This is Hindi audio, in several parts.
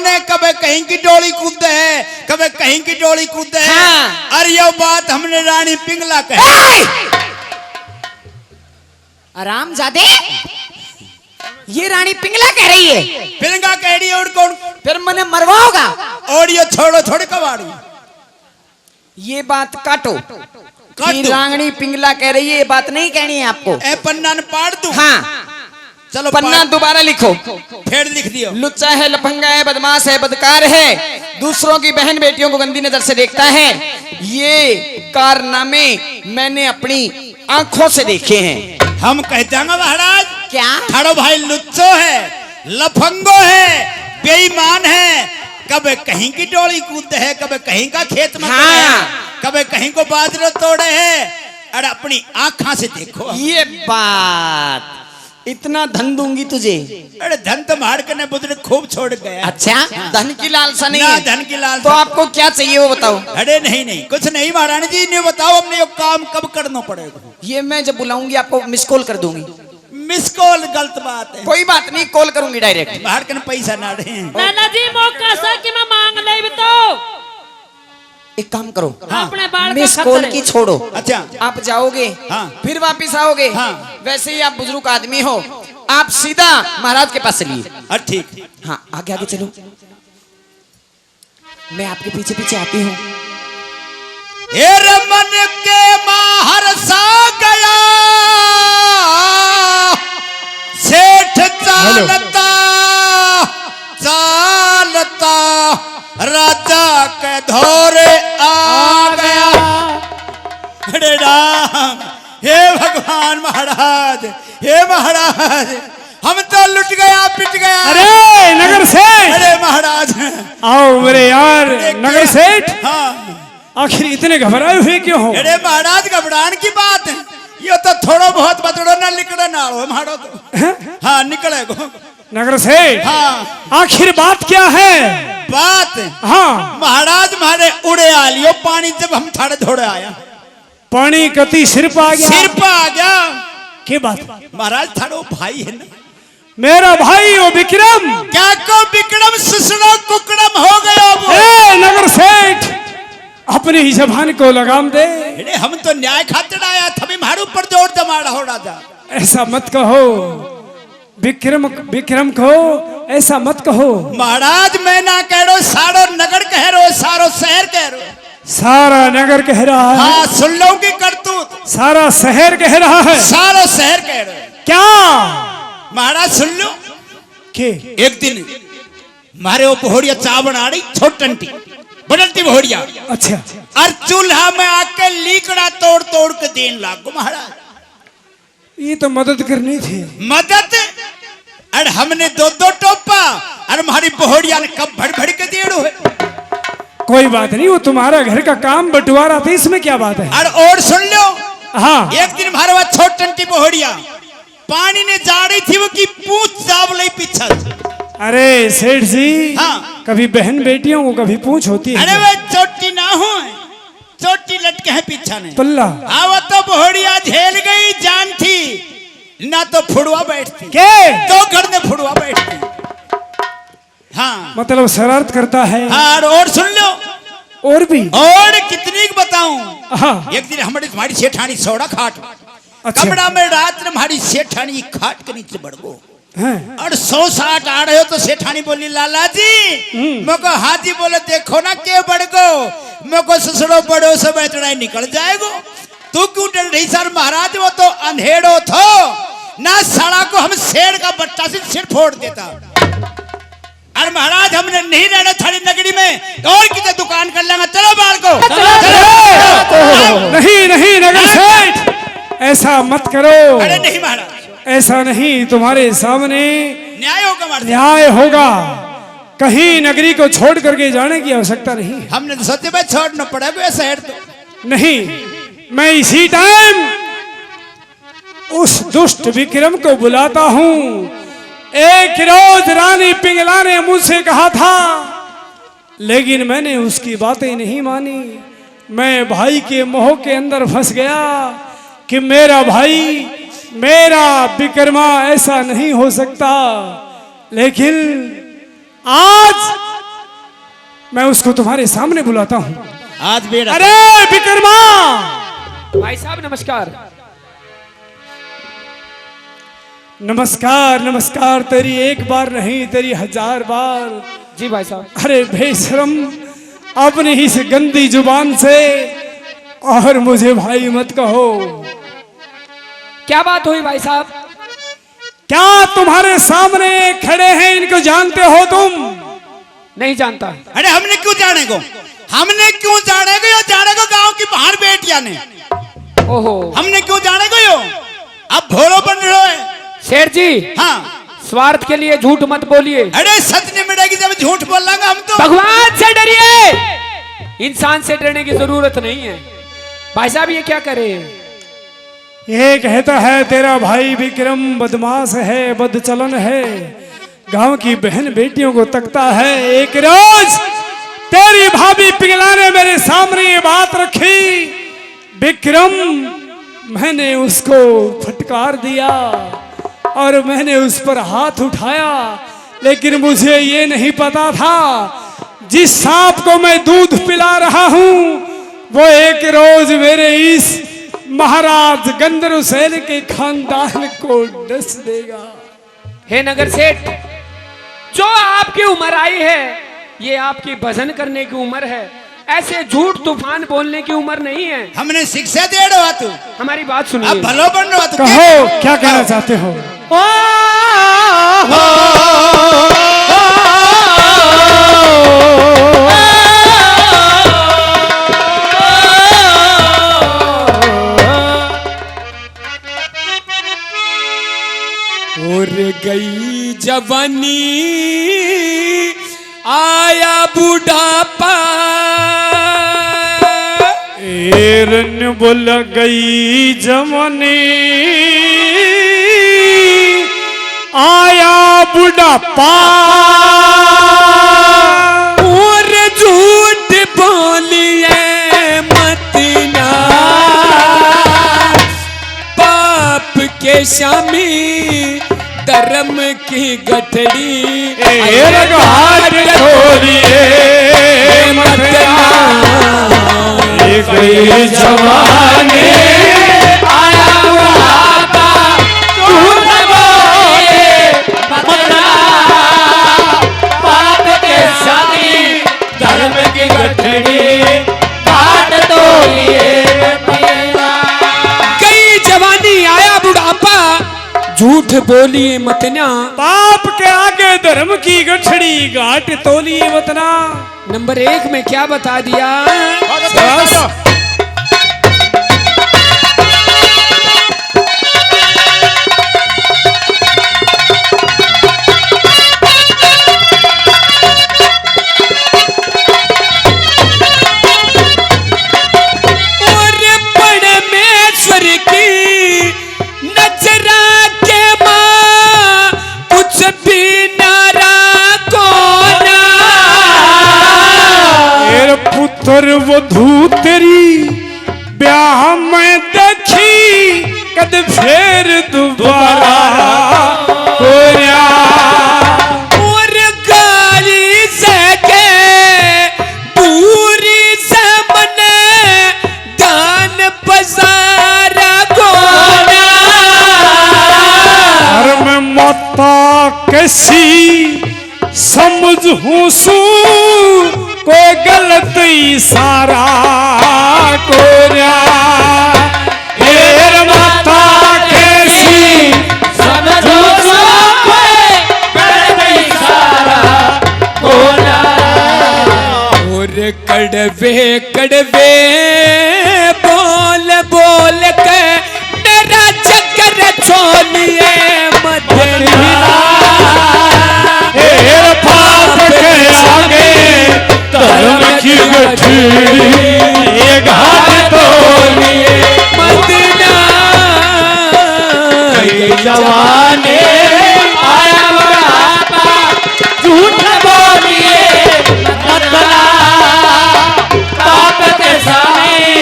जवान है, कभी कहीं की डोली कूदते है, कभी कहीं की डोली कूदते है। हाँ। और ये बात हमने रानी पिंगला कही। आराम जादे, ये रानी पिंगला कह रही है। पिंगा कह रही है और कौन? फिर मैंने मरवाओगा। और ये छोड़ो छोड़ कबाड़ी, ये बात काटो। काट दो। रानी पिंगला कह रही है, ये बात नहीं कहनी है आपको। ए पन्ना ने पाड़ दूं? हाँ, चलो पन्ना दोबारा लिखो। फिर लिख दियो। लुच्चा है, लफंगा है, बदमाश है, बदकार है, दूसरों की बहन बेटियों को गंदी नजर से देखता है। ये कारनामे मैंने अपनी आंखों से देखे हैं। हम कहते हैं महाराज, क्या? थारो भाई लुच्चो है, लफंगो है, बेईमान है, कभी कहीं की डोली कूदते है, कभी कहीं का खेत में हाँ। कभी कहीं को बाजरा तोड़े है। अरे अपनी आंखों से देखो। ये बात, इतना धन दूंगी तुझे। अरे धन तो मार के ने बुजुर्ग खूब छोड़ गया। अच्छा, धन की लालसा नहीं ना है? धन की लालसा। तो आपको क्या चाहिए वो बताओ। अरे नहीं नहीं कुछ नहीं महारानी जी, ने बताओ हमने ये काम कब करना पड़ेगा। ये मैं जब बुलाऊंगी आपको मिस कॉल कर दूंगी। मिस कॉल गलत बात है। कोई बात नहीं, कॉल करूंगी डायरेक्ट। बाहर के पैसा ना रहे। नाना जी मौका सा कि मैं मांग ले तो। एक काम करो, अपने बाल का मिस खतर कॉल है। की छोड़ो। अच्छा आप जाओगे, हाँ। फिर वापिस आओगे। हाँ। वैसे ही आप बुजुर्ग आदमी हो, आप सीधा महाराज के पास चलिए। ठीक। हाँ, आगे आगे चलो, मैं आपके पीछे पीछे आती हूँ। मन के माहर सा गया सेठ चालता चालता राजा के धोरे आ गया। अरे राम, हे भगवान महाराज, हे महाराज, हम तो लुट गया पिट गया। अरे नगर सेठ, अरे महाराज आओ मेरे यार। नगर सेठ, हाँ। आखिर इतने घबराए हुए क्यों हो? अरे महाराज घबराने की बात है, ये तो थोड़ा बहुत बतड़ो ना निकले ना हो मारो तो। हाँ निकले गो। नगर सेठ, हाँ आखिर बात क्या है? बात हाँ, महाराज मारे उड़े आ लियो पानी, जब हम थाड़े धोड़े आया पानी कति सिर पर आ गया। सिर पर आ गया। के बात? महाराज थाड़ो भाई है ना, मेरा भाई ओ विक्रम। क्या को विक्रम सुसड़ो कुकड़म हो गया वो। ए नगर सेठ, अपनी ही जबान को लगाम दे। अरे हम तो न्याय खातिर आया था, भी मारू पर जोर जमाड़ा हो राजा। ऐसा मत कहो विक्रम को, ऐसा मत कहो। महाराज मैं ना कह रहा, सारो नगर कह रहा, सारो शहर कह रहा। सारा नगर कह रहा है। हाँ सुन लो की करतूत। सारा शहर कह रहा है। सारो शहर कह रहा है। क्या? महाराज सुन लो के एक दिन मारे वो बहोड़िया चा बना रही, छोटंटी बदलती बहोड़िया। अच्छा, और चूल्हा में आके लीकड़ा तोड़ तोड़ के देन लागो महाराज। ये तो मदद करनी थी। मदद? अरे हमने दो दो टोपा, अरे हमारी बहोड़िया ने कब भड़ भड़ के देड़ो है। कोई बात नहीं, वो तुम्हारा घर का काम बंटवारा था, इसमें क्या बात है। और सुन लो, हाँ, एक दिन हमारे वहां छोटंटी बहोड़िया पानी ने जा रही थी, वो की पूछ जाब लई पीछा। अरे सेठ जी, हाँ। कभी बहन बेटियों को कभी पूछ होती है। अरे वे चोटी ना हो, चोटी लटके है पीछा ने। पल्ला वो तो बहोड़िया झेल गई, जान थी ना तो फुड़वा बैठती के तो घर में फुड़वा बैठती। हाँ मतलब शरारत करता है। हाँ और सुन लो, और भी और कितनी बताऊं। हाँ, एक दिन हमारी सेठानी सोड़ा खाट अच्छा। कमरा में रात में हमारी सेठानी खाट के नीचे बढ़ गो। हैं? और 100-60 आ रहे हो तो सेठानी बोली लाला जी, मैं को हाजी बोले देखो ना के बढ़ गो, मैं को ससुरो बड़ो सब इतना निकल जाएगो, तू क्यों डर रही सर महाराज, वो तो अंधेरो थो ना, सड़ा को हम शेर का बट्टा से सिर फोड़ देता। अरे महाराज हमने नहीं रहना थारी नगरी में, और कितने दुकान कर लेंगे, चलो बाल को चलो। नहीं नहीं नगर सेठ, ऐसा मत करो। अरे नहीं महाराज, ऐसा नहीं, तुम्हारे सामने न्याय होगा महाराज। न्याय होगा। कहीं नगरी को छोड़ करके जाने की आवश्यकता नहीं। हमने तो सोचे भाई छोड़ना पड़ेगा शहर तो। नहीं, मैं इसी टाइम उस दुष्ट विक्रम को बुलाता हूं। एक रोज रानी पिंगला ने मुझसे कहा था, लेकिन मैंने उसकी बातें नहीं मानी। मैं भाई के मोह के अंदर फंस गया कि मेरा भाई, मेरा विक्रमा ऐसा नहीं हो सकता। लेकिन आज मैं उसको तुम्हारे सामने बुलाता हूँ। आज बेड़ा अरे विक्रमा, भाई साहब नमस्कार। नमस्कार नमस्कार, तेरी एक बार नहीं तेरी 1000 बार। जी भाई साहब। अरे बेशरम, अपनी इस गंदी जुबान से और मुझे भाई मत कहो। क्या बात हुई भाई साहब? क्या तुम्हारे सामने खड़े हैं, इनको जानते हो तुम? नहीं जानता। अरे हमने क्यों जाने को, हमने क्यों जाने को, यो जाने को गांव की बाहर बेटिया ने। ओहो, हमने क्यों जाने को यो? अब भोलो बन रहे हो। शेर जी, हाँ, स्वार्थ के लिए झूठ मत बोलिए। अरे सच नहीं मिलेगी जब झूठ बोल लागा हम तो। भगवान से डरिए, इंसान से डरने की जरूरत नहीं है। भाई साहब ये क्या कर रहे हैं? ये कहता है तेरा भाई विक्रम बदमाश है, बदचलन है, गांव की बहन बेटियों को तकता है। एक रोज तेरी भाभी पिघला ने मेरे सामने ये बात रखी विक्रम, मैंने उसको फटकार दिया और मैंने उस पर हाथ उठाया, लेकिन मुझे ये नहीं पता था जिस सांप को मैं दूध पिला रहा हूं वो एक रोज मेरे इस महाराज गंधर्वसेन के खानदान को डस देगा। हे नगर सेठ, जो आपकी उम्र आई है ये आपकी भजन करने की उम्र है, ऐसे झूठ तूफान बोलने की उम्र नहीं है। हमने शिक्षा दे रहा तू, हमारी बात अब सुनिए। भलो बन रहा तू। कहो क्या कहना चाहते हो? और गई जवानी आया बुढ़ापा, एरन बोल गई जवानी आया बुढ़ापा, और झूठ बोलिए मत ना, पाप के शामी धर्म की गठड़ी, हाथ खोलिए मत ना, गई जवानी आया बुढ़ापा, झूठ बोलिए मत ना, पाप के शामी धर्म की गठड़ी काट तोलिए मत ना। कई जवानी आया बुढ़ापा, झूठ बोलिए मत ना, पाप के आगे धर्म की गठड़ी घाट तोलिए वतना। नंबर 1 में क्या बता दिया? और परमेश्वर की नजरा के मां कुछ भी नारा को ना, पुत्र वधू तेरी ब्याह में देखी कद फिर दोबारा होया, और गाली से के पूरी से मने दान बजारा को ना, और मैं माता कैसी समझूं सू को गलत इशारा कोया, हेर माता कैसी समझो और कड़वे कड़वे बोल बोल के मेरा चक्कर छोलिए मत ना, हेर पाप के आगे धर्म की गठरी ये घाट तोलिए मत ना। जवानी आया बुढ़ापा, झूठ बोलिए मत ना, पाप के सामने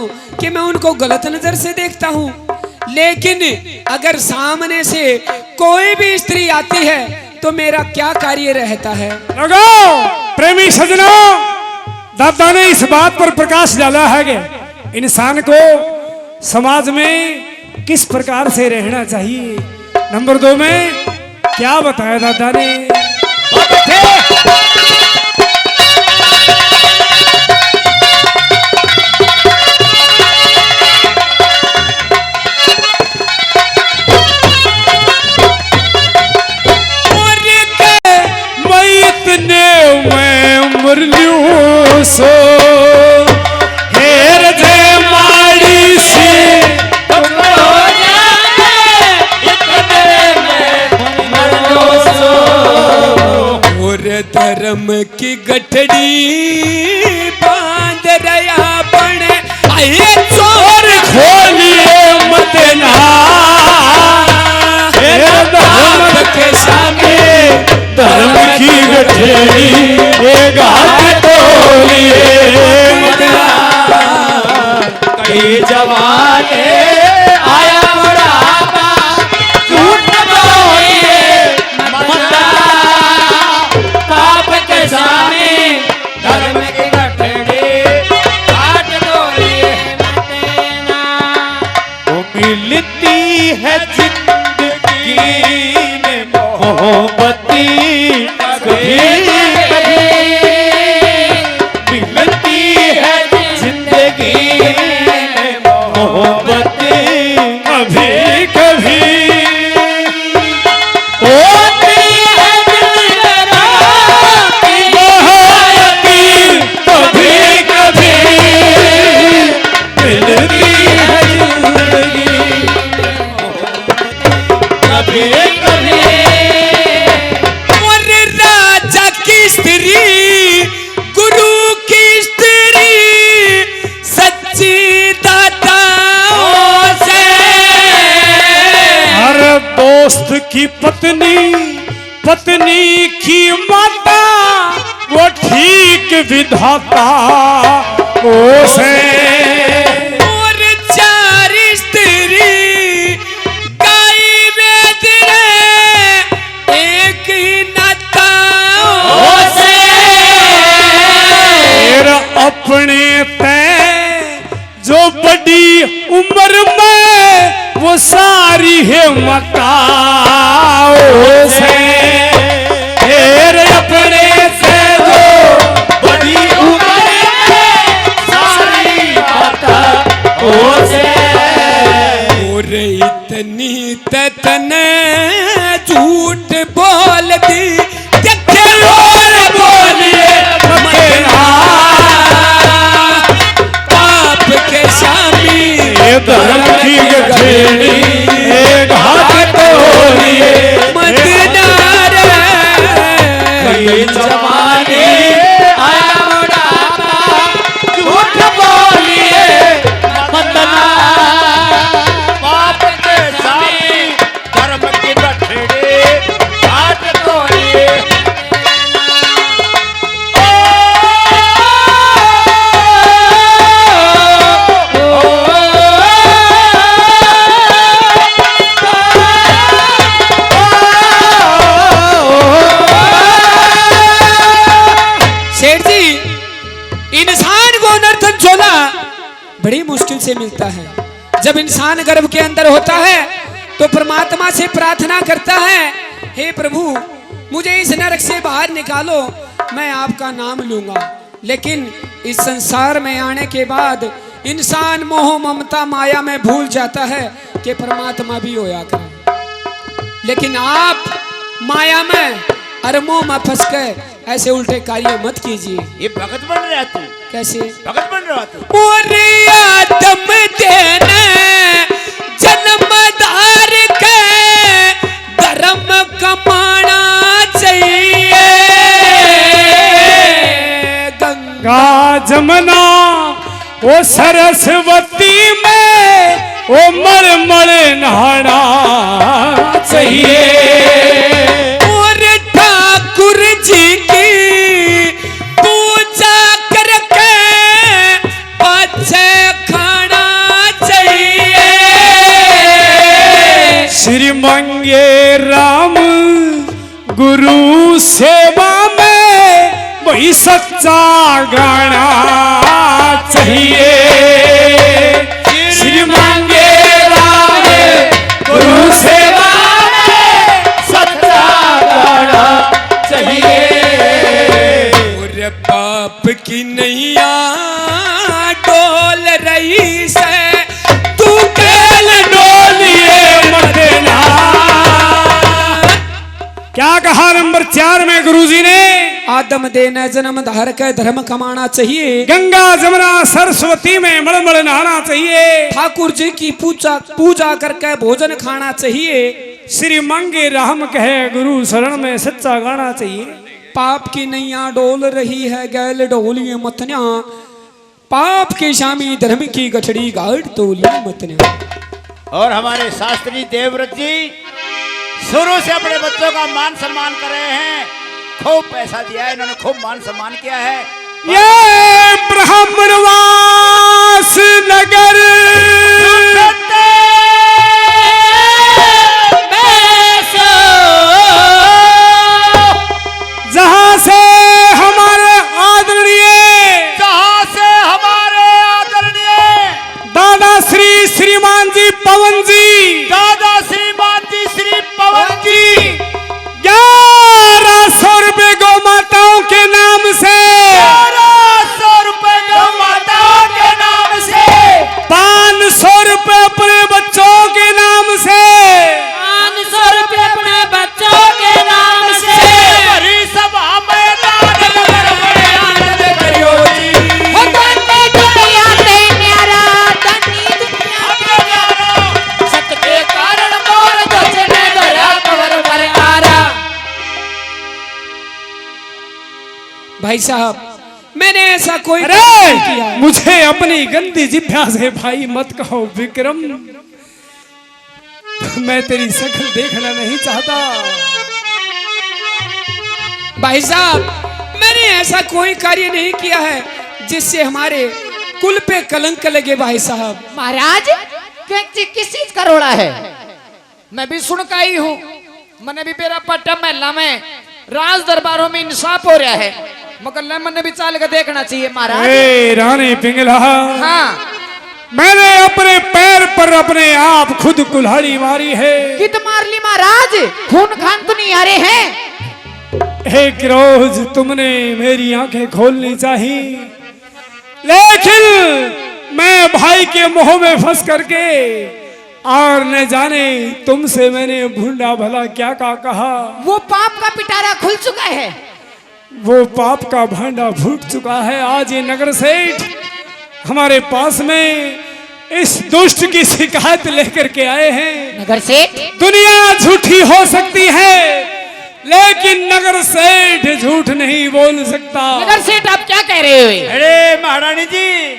हूँ कि मैं उनको गलत नजर से देखता हूँ, लेकिन अगर सामने से कोई भी स्त्री आती है तो मेरा क्या कार्य रहता है। लगाओ प्रेमी सजनों, दादा ने इस बात पर प्रकाश डाला है कि इंसान को समाज में किस प्रकार से रहना चाहिए। नंबर 2 में क्या बताया दादा ने। सो हेर जे माड़ी से और धर्म की गठड़ी बांध रहा बने आए चोर खोलिए मत ना धर्म के सामने धर्म की गठरी कई जवाने आया बुढ़ापा झूठ बोलिए मत पाप के सामने धर्म की गठड़ी काट डोलिए मत ना। वो मिलती है जिंदगी में मोहब्बती दोस्त की पत्नी की माता वो ठीक विधाता उसे और 4 स्त्री गाय वेद रे एक ही नाता उसे अपने तय जो बड़ी उम्र में वो सारी है मता से अपने से जो बड़ी उम्र में सारी मता से और इतनी तन झूठ बोल दी बोलिए पाप के सामी धर्म की गठरी घाट तोड़िए मत कई जमाने आया बुढ़ापा झूठ बोलिए मत पाप के सामी धर्म की गठरी घाट तोड़िए। बड़ी मुश्किल से मिलता है। जब इंसान गर्भ के अंदर होता है तो परमात्मा से प्रार्थना करता है, हे प्रभु मुझे इस नरक से बाहर निकालो, मैं आपका नाम लूंगा। लेकिन इस संसार में आने के बाद इंसान मोह ममता माया में भूल जाता है कि परमात्मा भी होया करे। लेकिन आप माया में और मोह में फंस गए, ऐसे उल्टे कार्य मत कीजिए। ये भगत बन रहा तू, कैसे भगत बन रहा तू। मोरी आदम देने जन्मदार के धर्म कमाना चाहिए। गंगा जमुना वो सरस्वती में वो मर मर नहाना चाहिए। और ठाकुर जी की पूजा करके बच्चे खाना श्री मंगे राम गुरु सेवा में वही सच्चा गाना चाहिए। श्री मंगे राम गुरु सेवा में सच्चा गाना चाहिए। और पाप की नैया डोल रही से तू कैल डोलिए मदना। क्या कहा नंबर 4 में गुरुजी ने? आदम देना जन्म धार कर धर्म कमाना चाहिए। गंगा जमुना सरस्वती में मलमल नहाना चाहिए। ठाकुर जी की पूजा करके भोजन खाना चाहिए। श्री मंगे राम कहे गुरु शरण में सच्चा गाना चाहिए। पाप की नैया डोल रही है गैल डोलिए मतन्या। पाप के शामी धर्म की गठड़ी गाड़ तोलिए मतन्या। और हमारे शास्त्री देवव्रत जी शुरू से अपने बच्चों का मान सम्मान कर रहे हैं। खूब पैसा दिया है इन्होंने, खूब मान सम्मान किया है। ये ब्राह्मणवास नगर जहां से हमारे आदरणीय दादा श्रीमान जी पवन जी, दादा श्रीमान जी श्री पवन जी 1100 रुपए गौ माताओं के नाम से, 1100 रुपए गौ माताओं के नाम से, 500 रुपए अपने बच्चों के नाम से, 500 रुपए अपने बच्चों के नाम से। बड़ी सभा में दान कर बड़े आनंद करियो जी। हो धन्य दुनिया ते न्यारा, धन्य दुनिया सत के कारण मोर जचने दया कवर पर आरा। भाई साहब मैंने ऐसा कोई अरे नहीं किया है। मुझे अपनी गंदी जिभ्या से भाई मत कहो विक्रम, मैं तेरी शक्ल देखना नहीं चाहता। भाई साहब मैंने ऐसा कोई कार्य नहीं किया है जिससे हमारे कुल पे कलंक लगे। भाई साहब महाराज किस चीज का रोड़ा है? मैं भी सुन का ही हूँ। मैंने भी मेरा पट्टा महला में राज दरबारों में इंसाफ हो रहा है, मगर मैंने भी चाल कर देखना चाहिए महाराज। ए रानी पिंगला, हाँ मैंने अपने पैर पर अपने आप खुद कुल्हाड़ी मारी है। कित मार ली महाराज? खून खान तो नहीं आ रहे हैं। एक रोज तुमने मेरी आंखें खोलनी चाहिए, लेकिन मैं भाई के मुंह में फंस करके और न जाने तुमसे मैंने भूंडा भला क्या कहा। वो पाप का पिटारा खुल चुका है। वो पाप का भांडा फूट चुका है। आज ये नगर सेठ हमारे पास में इस दुष्ट की शिकायत लेकर के आए हैं। नगर सेठ दुनिया झूठी हो सकती है, लेकिन नगर सेठ झूठ नहीं बोल सकता। नगर सेठ आप क्या कह रहे हो? अरे महारानी जी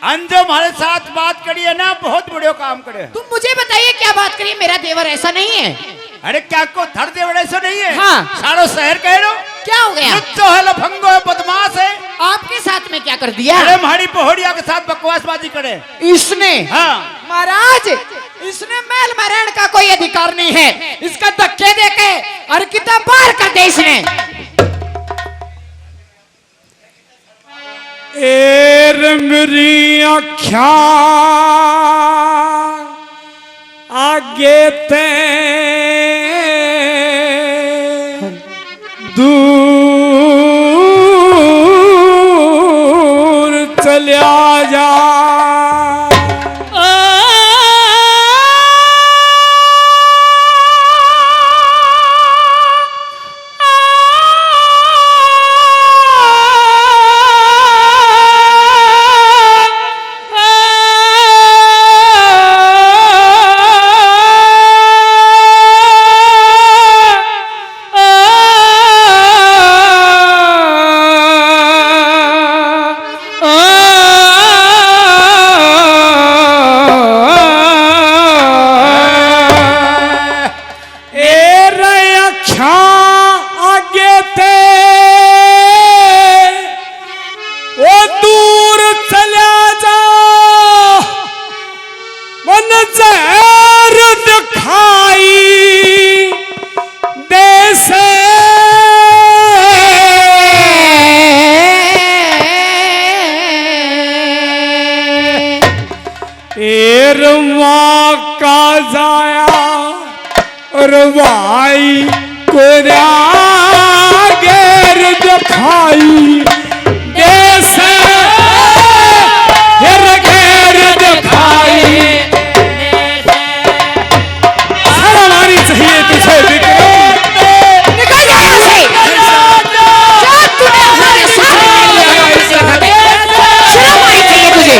अंजो हमारे साथ बात करी है ना, बहुत बड़े काम करे। तुम मुझे बताइए क्या बात करिए, मेरा देवर ऐसा नहीं है। अरे क्या को धर दे बड़े ऐसा नहीं है। हाँ। सारो शहर कह रहे हो क्या हो गया? लुच्चो है, लफंगो है, बदमाश है। आपके साथ में क्या कर दिया? अरे हमारी पहोड़िया के साथ बकवासबाजी करे इसने। हाँ महाराज इसने महल में रहने का कोई अधिकार नहीं है। इसका धक्के देके और कितना बाहर कर दे इसने। ए रंगरी आख्या आगे ते दूर चलिया जा। दिखाई देसे एर माँ का जाया और भाई को गैर दिखाई देसे गैर दिखाई हमारी चाहिए तुझे विक्रम निकल जा यहाँ से क्या तूने हमारे साथ शर्म आनी चाहिए तुझे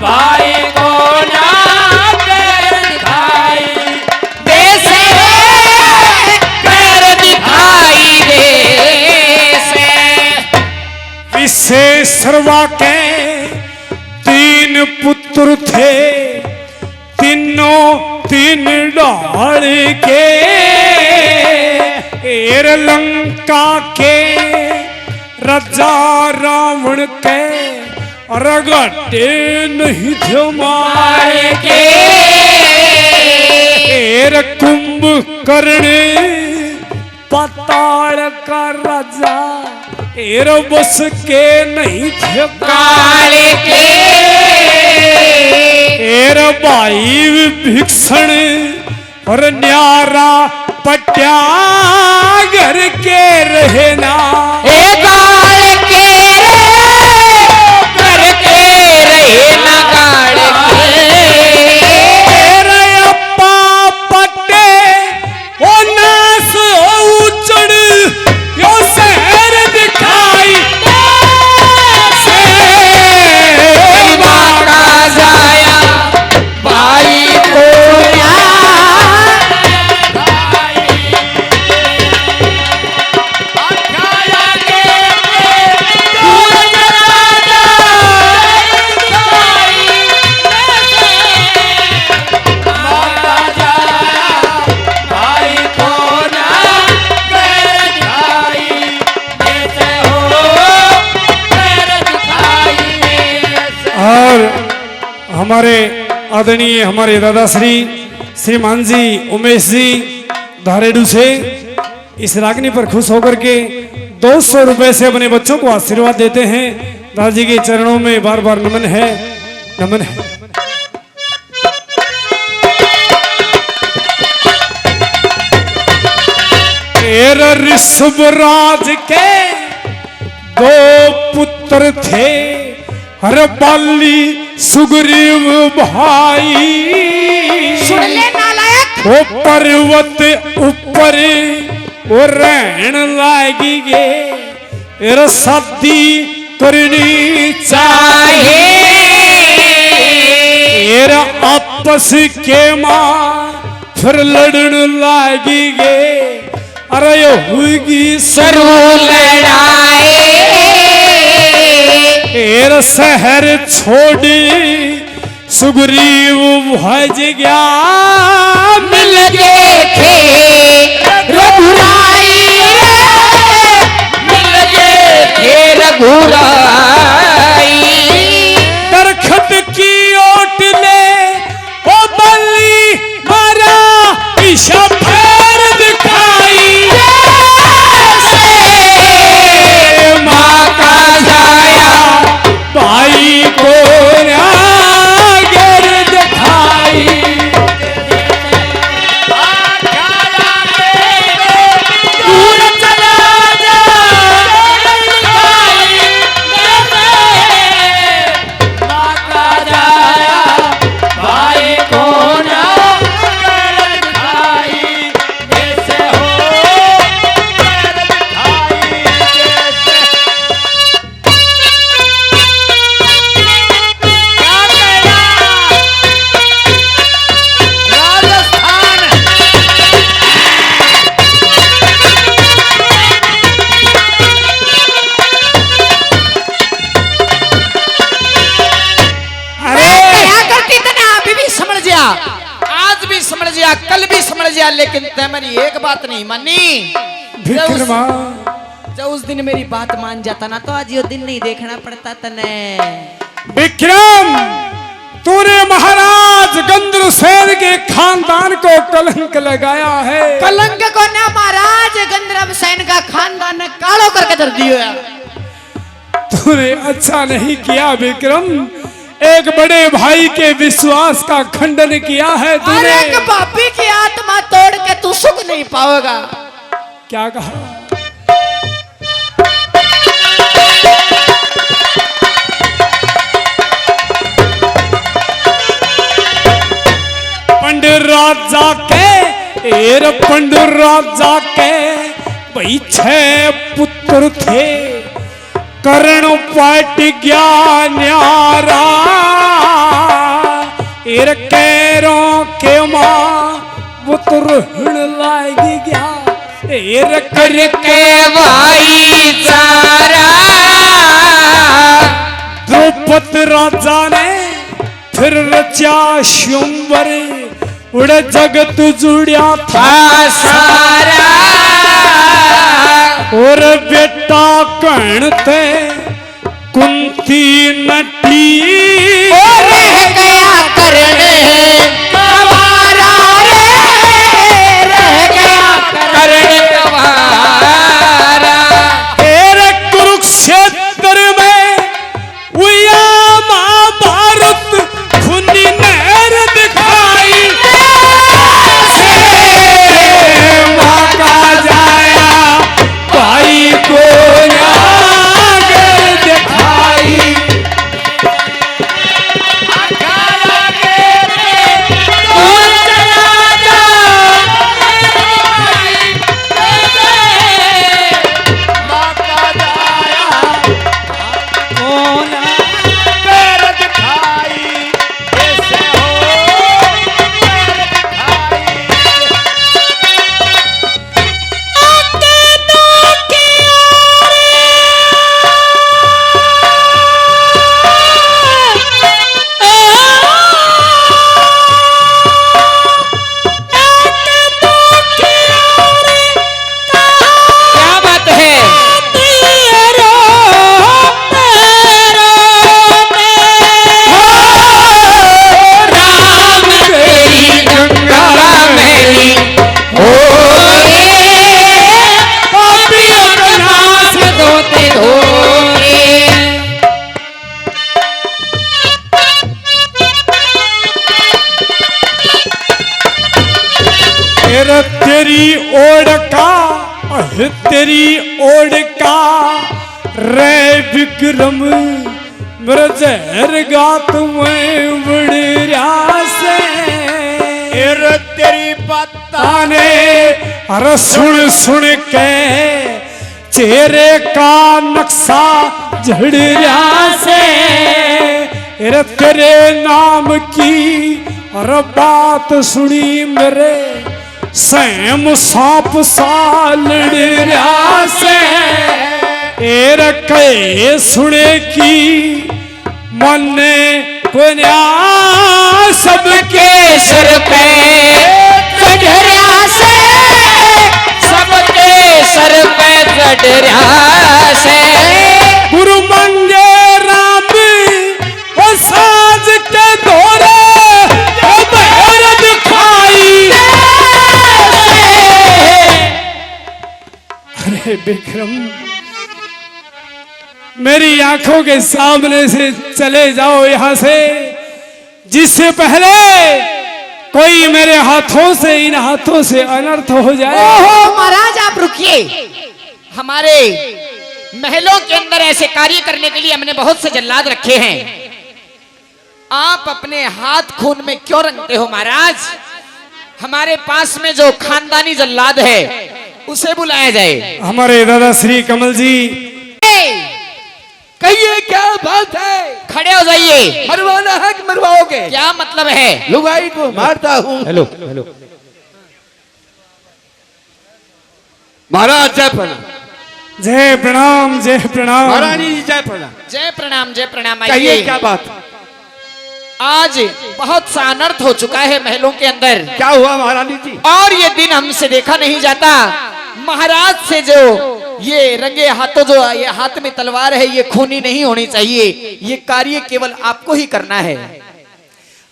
भाई को ना दिखाई देसे कर दिखाई देसे विशेषरवा के 3 पुत्र थे तीनों 3 डाल के एर लंका के राजा रावण के रगटे नहीं थे मारे के एर कुंभकर्ण पाताल का राजा एर बस के नहीं थे काले के एर भाई भीषण और न्यारा पट्या घर के रहना काल के कर के रहे ना काल रे अप्पा पट्टे ओ नास उचड़ यो शहर दिखाई का जाया भाई को और हमारे आदरणीय हमारे दादा श्रीमान जी उमेश जी धारेडू से इस रागनी पर खुश होकर के 200 रुपए से अपने बच्चों को आशीर्वाद देते हैं। दादाजी के चरणों में बार बार नमन है, नमन है। ऋषभराज के 2 पुत्र थे हर बाली सुग्रीव भाई सुन ले नालायक वो पर्वत ऊपर वो रहन लागी गे एर शादी करनी चाहे एर आपस के मां फिर लड़न लागी गे अरे यो होगी सरू लड़ाए एर शहर छोड़ी सुग्रीव भज गया मिल गए थे रघुराई मिल गए थे रघुराई दरखत की ओट ले ओ बल्ली मारा ईशा फेर दिखाई माँ का जाया भाई को गर दिखाई दूर चला जा भाई को ना दिखाई जैसे हो आज भी समझ गया कल भी समझ गया लेकिन तै मेरी एक बात नहीं मानी विक्रमा जब उस दिन मेरी बात मान जाता ना तो आज ये दिन नहीं देखना पड़ता तने विक्रम तूने महाराज के खानदान को कलंक लगाया है। कलंक को ना महाराज गंधर्व सेन का खानदान ने कालो करके धर दियो यार। तूने अच्छा नहीं किया विक्रम, एक बड़े भाई के विश्वास का खंडन किया है अरे तूने। एक पापी की आत्मा तोड़ के तू सुख नहीं पाओगा। क्या कहा? पंडित राजा के पंडित राजा के भाई 6 पुत्र थे, कर्ण पाट गया न्यारा, एर कैरों के मां पुत्र हण लाग गया, एर करके भाई सारा। द्रौपदी राजा ने फिर रचा स्वयंवर, उड़ जगत जुड़िया था सारा। और बेटा कर्ण थे कुंती नटी, रह गया कर्ण कवारा रे, रह गया कर्ण कवारा। तेरे कुरुक्षेत्र में हुआ महाभारत, खूनी नहर दिखाई, माँ का जाया भाई को नागर दिखाई। तेरी ओढ़ का तेरी ओढ़ का रे विक्रम, मेरा जहर गात में बड़ से, तेरी पत्ता ने अरे सुन सुन के चेहरे का नक्शा झड़ रहा से, तेरे नाम की अरे बात सुनी मेरे सैम सांप सा लड़ रहा से, कहे सुने की मन पुण्या सबके सर पे चढ़ा से, सबके सर पे चढ़ा से। गुरु मंगे राम और साज के दौरे बहर दिखाई। अरे विक्रम, मेरी आंखों के सामने से चले जाओ यहाँ से, जिससे पहले कोई मेरे हाथों से इन हाथों से अनर्थ हो जाए। ओहो महाराज आप रुकिए। हमारे महलों के अंदर ऐसे कार्य करने के लिए हमने बहुत से जल्लाद रखे हैं, आप अपने हाथ खून में क्यों रंगते हो महाराज? हमारे पास में जो खानदानी जल्लाद है उसे बुलाया जाए। हमारे दादा श्री कमल जी, कहिए क्या बात है? खड़े हो जाइए। मरवाना है कि मरवाओगे? क्या मतलब है? लुगाई को मारता हूँ। हेलो हेलो महाराज जय प्रणाम। जय प्रणाम जय प्रणाम। महारानी जी जय प्रणाम। जय प्रणाम जय प्रणाम। कहिए आइए। क्या बात? आज बहुत सा अनर्थ हो चुका है महलों के अंदर, क्या हुआ महारानी जी? और ये दिन हमसे देखा नहीं जाता। महाराज से जो ये रंगे हाथों जो ये हाथ में तलवार है ये खूनी नहीं होनी चाहिए, ये कार्य केवल आपको ही करना है।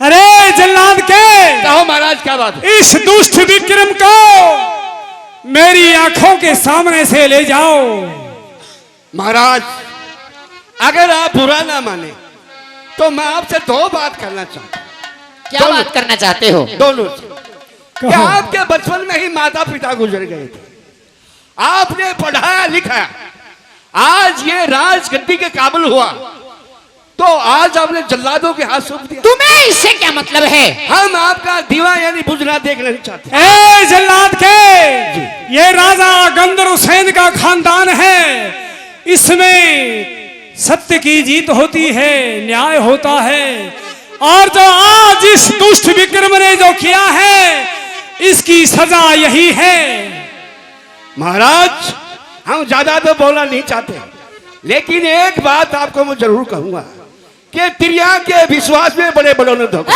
अरे जल्लाद के, कहो महाराज क्या बात है? इस दुष्ट विक्रम को मेरी आंखों के सामने से ले जाओ। महाराज अगर आप बुरा ना माने तो मैं आपसे दो बात करना चाहता हूं। क्या बात करना चाहते हो? दोनों से। कि आपके बचपन में ही माता पिता गुजर गए थे, आपने पढ़ाया लिखा, आज ये राजगद्दी के काबिल हुआ, तो आज आपने जल्लादों के हाथ सौंप दिया। तुम्हें इससे क्या मतलब है? हम आपका दीवा यानी बुझना देखना नहीं चाहते। ए जल्लाद के, ये राजा गंदर हुसैन का खानदान है, इसमें सत्य की जीत होती है, न्याय होता है, और जो आज इस दुष्ट विक्रम ने जो किया है इसकी सजा यही है। महाराज हम ज्यादा तो बोलना नहीं चाहते, लेकिन एक बात आपको मैं जरूर कहूंगा कि तिरिया के विश्वास में बड़े बड़ों ने धोखा,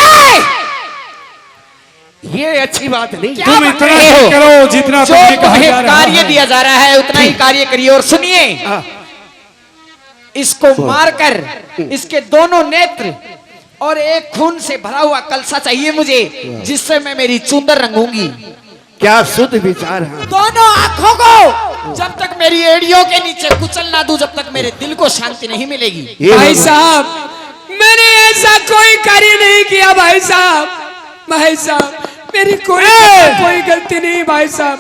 ये अच्छी बात नहीं। क्या तुम बात इतना कर रहे हो? करो जितना जो तुम्हें कहा तुम्हें जा रहा कार्य है। दिया जा रहा है उतना ही कार्य करिए। और सुनिए, हाँ, इसको मारकर इसके दोनों नेत्र और एक खून से भरा हुआ कलसा चाहिए मुझे, जिससे मैं मेरी चुंदर रंगूंगी। क्या शुद्ध विचार है। दोनों आंखों को जब तक मेरी एड़ियों के नीचे कुचल ना दूं, जब तक मेरे दिल को शांति नहीं मिलेगी। ये भाई साहब, मैंने ऐसा कोई कार्य नहीं किया भाई साहब। भाई साहब, मेरी कोई गलती नहीं भाई साहब,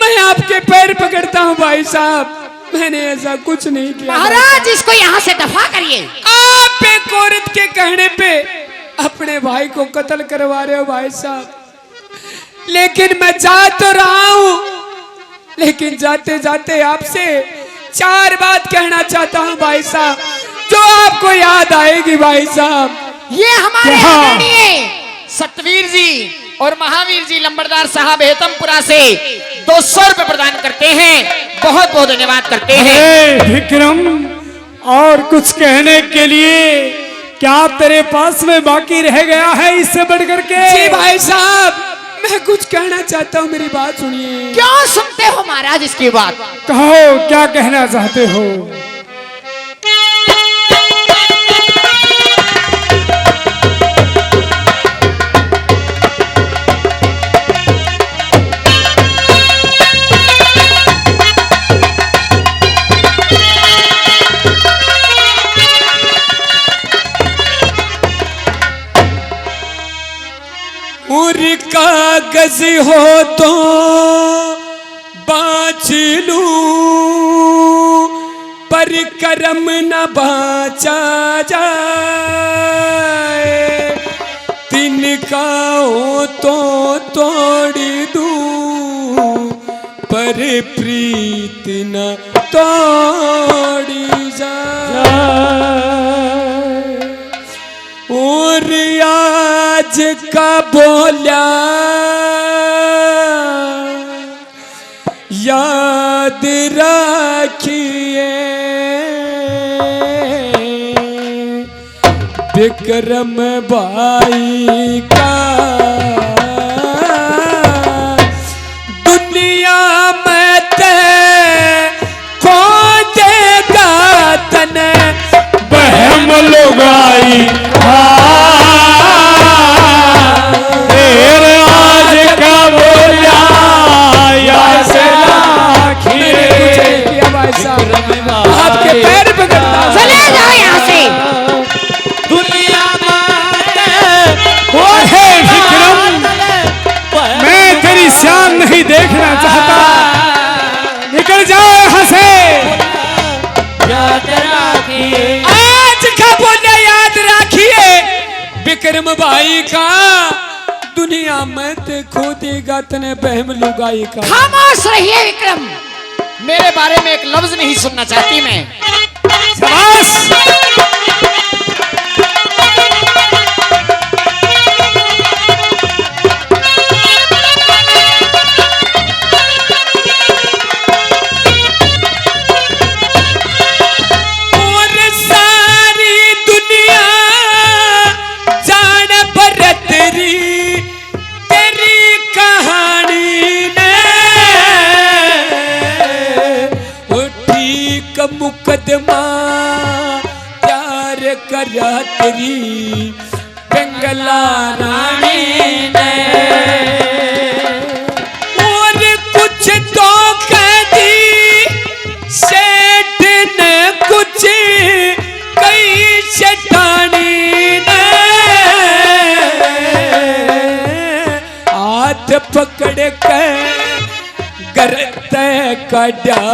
मैं आपके पैर पकड़ता हूँ भाई साहब, मैंने ऐसा कुछ नहीं किया। महाराज इसको यहाँ से दफा करिए। आप एक औरत के कहने पे अपने भाई को कत्ल करवा रहे हो भाई साहब, लेकिन मैं जा तो रहा हूँ, लेकिन जाते जाते आपसे चार बात कहना चाहता हूँ भाई साहब, जो आपको याद आएगी भाई साहब। ये हमारे हाँ। आदरणीय सतवीर जी और महावीर जी लंबरदार साहब हेतमपुरा से 200 रुपए प्रदान करते हैं, बहुत बहुत धन्यवाद करते हैं। ए विक्रम, और कुछ कहने के लिए क्या तेरे पास में बाकी रह गया है इससे बढ़कर के? जी भाई साहब, मैं कुछ कहना चाहता हूँ, मेरी बात सुनिए। क्यों सुनते हो महाराज इसकी बात? कहो क्या कहना चाहते हो? और कागज हो तो बाँच लूं, पर करम न बाँचा जाए, तिनका हो तो तोड़ दूं, पर प्रीत न तोड़ी जाए। और आज का बोला याद रखिए, विक्रम भाई का दुनिया में ते खो देगा तने बहम लुगाई आज का बोला या से किया भाई साहब, आपके पैर पकड़ता हूं। चले जाओ यहाँ से। हे विक्रम, मैं तेरी शान नहीं देखना चाहता, निकल जाओ यहाँ से। आज का बोले याद रखिए, विक्रम भाई का दुनिया में ते खो देगा तने बहम लुगाई का। खामोश रहिए विक्रम, मेरे बारे में एक लफ्ज नहीं सुनना चाहती मैं। शाबाश। मुकदमा प्यार करा तेरी पिंगला रानी ने और कुछ तो कह दी सेठ ने कुछ कई सेठानी ने हाथ पकड़ के करते कड़ा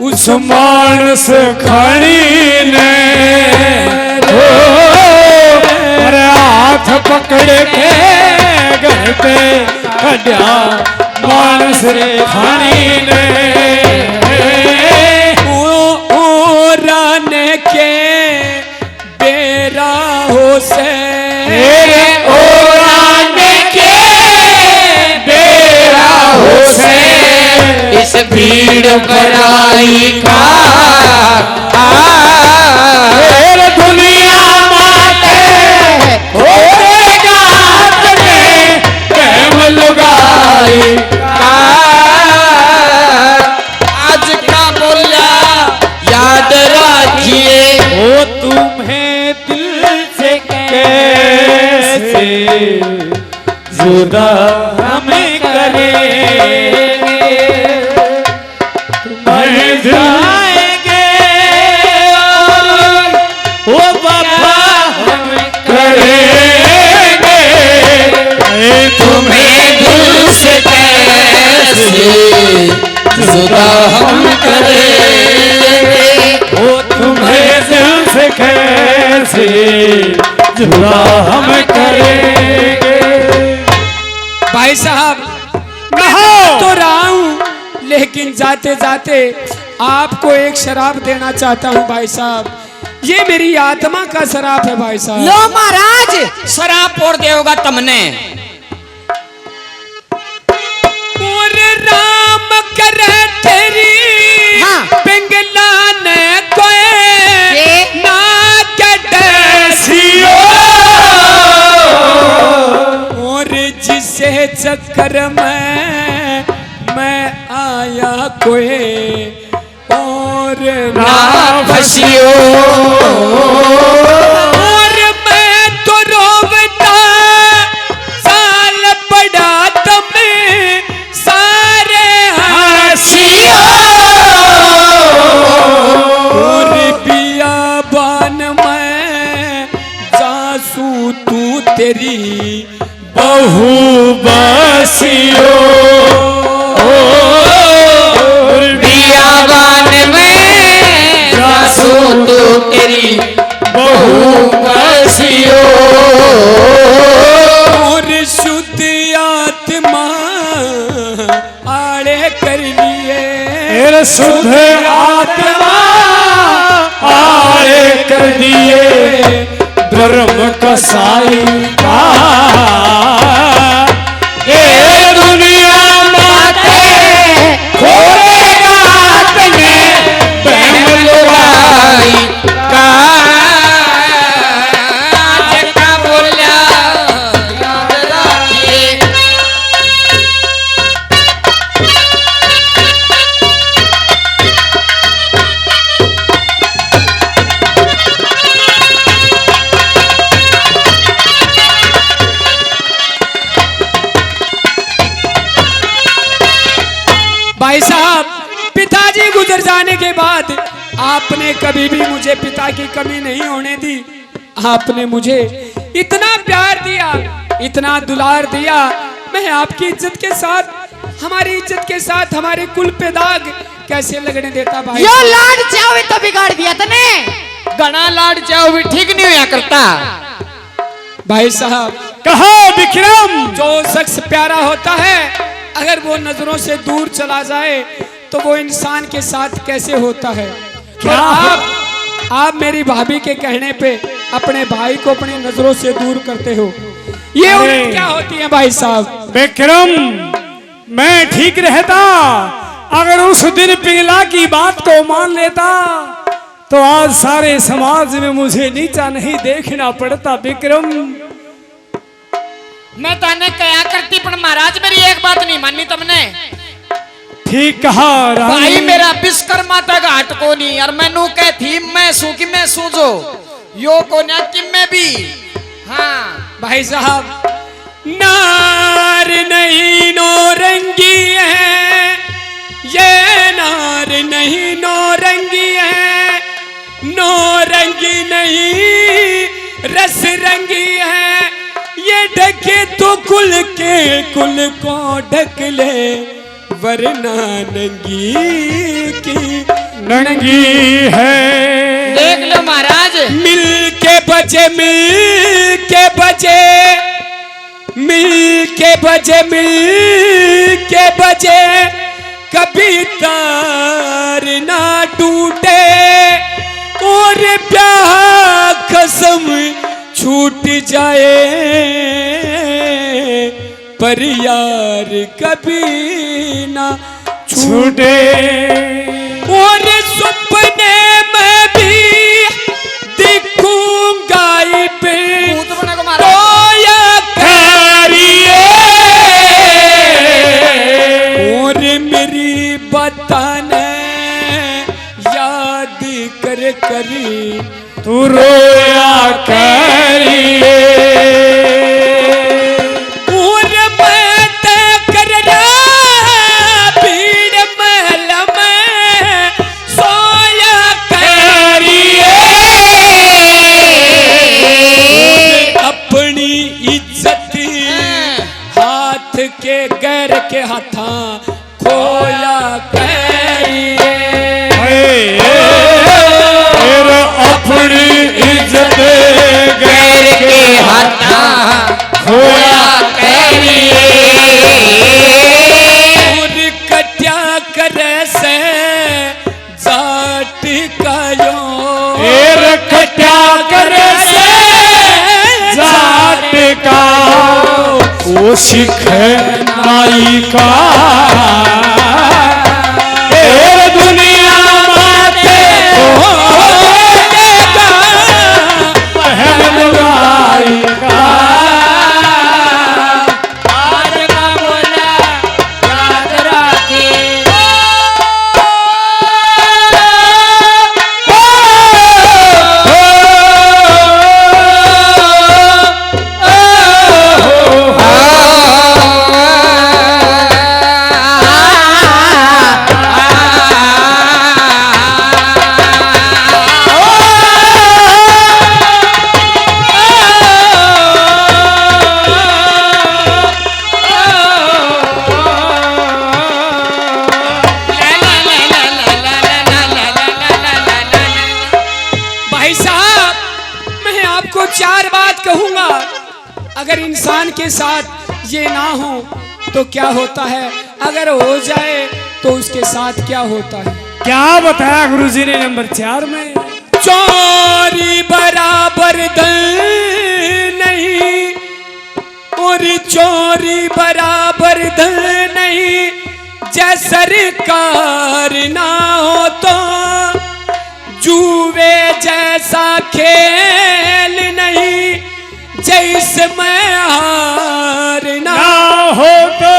उस मानस खानी ने अरे हाथ पकड़ के घर पे कड़ा मानस खानी ने राने के बेरा हो से राने के बेरा हो से इस भीड़ बड़ाई का दुनिया माते होगा अपने प्रेम लुगाई का आज का बोला याद रखिए वो तुम्हें दिल से कैसे जुदा हमें करेंगे मर जाएंगे और वो वफा हम करेंगे तुम्हें दिल से कैसे जुदा हम करेंगे वो तुम्हें दिल से कैसे जुदा हम करेंगे। भाई साहब मैं तो रहा हूँ लेकिन जाते जाते आपको एक शराब देना चाहता हूँ भाई साहब। ये मेरी आत्मा का शराब है भाई साहब। लो महाराज शराब पोड़ देगा तुमने। और राम करे तेरी हाँ। पिंगला ने कोई ये? ना कैसियो और जिसे चक्कर में मैं आया कोई और ना फसियो और मैं तो रोवता साल पड़ा तुम्हें सारे हसियो और बियाबान में जासू तू तेरी बहू बसियो बियाबान में जासू तो तेरी बहू बसियो और शुद्ध आत्मा आड़े कर लिए फिर शुद्ध आत्मा आए कर दिए धर्म कसाई का ये दुनिया माते खोलेगा अपने प्रेम लुगाई का आज का बोला याद रखिए। भाई साहब पिताजी गुजर जाने के बाद आपने कभी भी मुझे पिता की कमी नहीं होने दी। आपने मुझे इतना प्यार दिया, इतना दुलार दिया। मैं आपकी इज्जत के साथ, हमारी इज्जत के साथ हमारे कुल पे दाग कैसे लगने देता भाई। यो लाड चावे तो बिगाड़ दिया तने। गणा लाड जाओ भी ठीक नहीं हुआ करता। भाई साहब कहा विक्रम जो शख्स प्यारा होता है अगर वो नजरों से दूर चला जाए तो वो इंसान के साथ कैसे होता है। क्या आप मेरी भाभी के कहने पे अपने भाई को अपनी नजरों से दूर करते हो। ये अरे। उम्र क्या होती है भाई साहब। विक्रम मैं ठीक रहता अगर उस दिन पिंगला की बात को मान लेता तो आज सारे समाज में मुझे नीचा नहीं देखना पड़ता। विक्रम मैं ताने कया करती पर महाराज मेरी एक बात नहीं मानी तुमने। ठीक कहा भाई रानी। मेरा विश्वकर्मा तक हट को नहीं और मैनू कह थी मैं सू कि मैं सूझो यो को ना कि मैं भी हाँ भाई साहब, नार नहीं नौरंगी है, ये नार नहीं नौरंगी है, नौरंगी नहीं रस रंगी है, ये ढके तो कुल के कुल को ढक ले, वरना नंगी की नंगी है। देख लो महाराज, मिल के बजे, मिल के बजे, मिल के बजे, मिल के बजे, कभी तार ना टूटे, और प्यार कसम छूट जाए, पर यार कभी ना छूटे। और सपने में भी दिखूंगा पे भूत बना को महाराज। रोया करिए, और मेरी बताने याद कर करी तू रोया करिए। और मैं तय कर रहा भीड़ महल में सोया करिए, अपनी इज्जत हाथ के गैर के हाथा खोया करिए, अपनी इज्जत गैर के हाथा खोया करिए। और कट्या करे से जाट कायो, कट्या करे से जाट का, ओ सिख नाई का, दुनिया माते पहन लुगाई का। आज का बोला याद रखे, भाई साहब, मैं आपको चार बात कहूंगा, अगर इंसान के साथ ये ना हो तो क्या होता है, अगर हो जाए तो उसके साथ क्या होता है। क्या बताया गुरुजी ने नंबर 4 में? चोरी बराबर दल नहीं, और चोरी बराबर दल नहीं, जय सरकार ना हो तो जुए जैसा खेल नहीं, जैसे मैं हार ना हो तो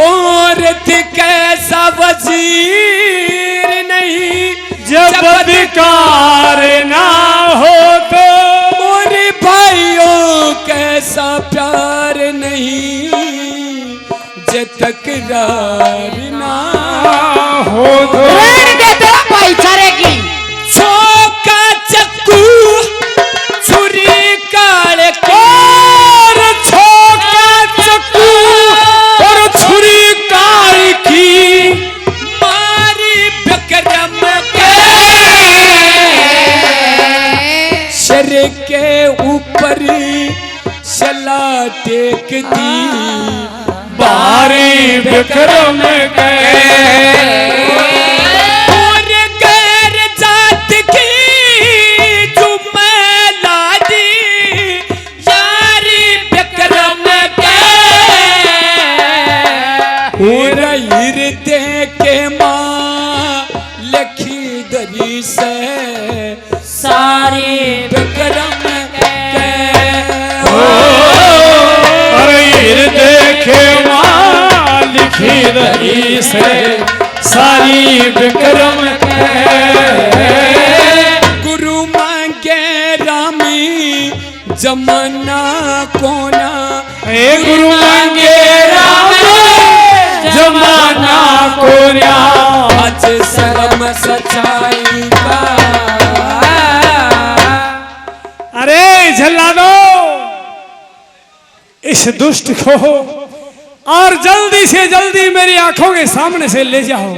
औरत कैसा वजीर नहीं, जब अधिकार ना हो तो, और भाइयों कैसा प्यार नहीं, जब तकरार ना हो तो, भाईचारे की चौका चक्कू छुरी काल और छोका चक्कू और छुरी कार की, मारी विक्रम के सर के ऊपर सला टेक दी, बारी विक्रम के, और गैर जात की जुम्मेला दी, यारी विक्रम के, और हृदय के माँ लखी दरी से सारी विक्रम के, अरे हृदय के माँ लिखी रही से सारी विक्रम के। गुरु मांगे रामी जम तमन्ना कोना हे गुरु मांगे राम जमाना कोन्या आज शर्म सच्चाई का। अरे झल्लादो इस दुष्ट को और जल्दी से जल्दी मेरी आंखों के सामने से ले जाओ।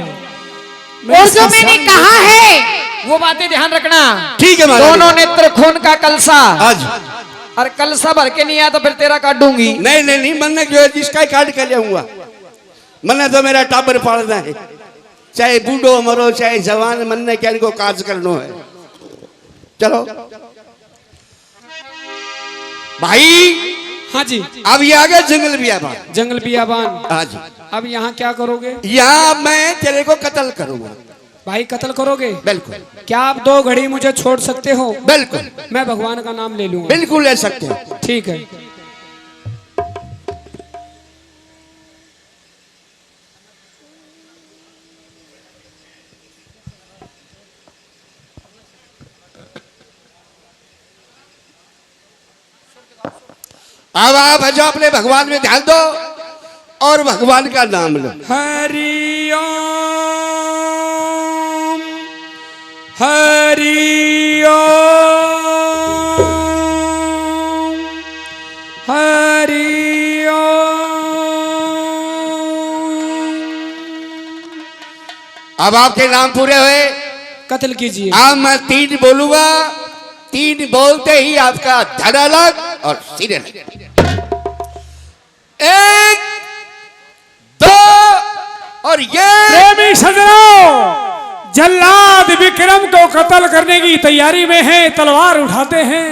और जो मैंने कहा है वो बातें ध्यान रखना। ठीक है महाराज। दोनों नेत्र खून का कलसा, आज और कलसा भर के नहीं आया तो फिर तेरा काट दूंगी। नहीं नहीं नहीं, मन जो है जिसका ही काट कर जाऊंगा। मन तो मेरा टाबर पालना है, चाहे बूढ़ो मरो चाहे जवान, मन ने क्या इनको काज करना है। चलो भाई। हाँ जी। अब ये आ गया जंगल बियाबान। जंगल बियाबान। हाँ जी। अब यहाँ क्या करोगे? यहाँ मैं तेरे को कत्ल करूंगा। भाई कत्ल करोगे? बिल्कुल। क्या आप 2 घड़ी मुझे छोड़ सकते हो? बिल्कुल। मैं भगवान का नाम ले लूंगा। बिल्कुल ले सकते हैं। ठीक है। अब आप जो अपने भगवान में ध्यान दो और भगवान का नाम लो। हरि ओम हरि ओम हरि ओम। अब आपके नाम पूरे हुए। कत्ल कीजिए। अब मैं 3 बोलूंगा, 3 बोलते ही आपका धड़ अलग और सिर अलग। 1 2 और ये प्रेमी सजनों, जल्लाद विक्रम को कत्ल करने की तैयारी में है, तलवार उठाते हैं।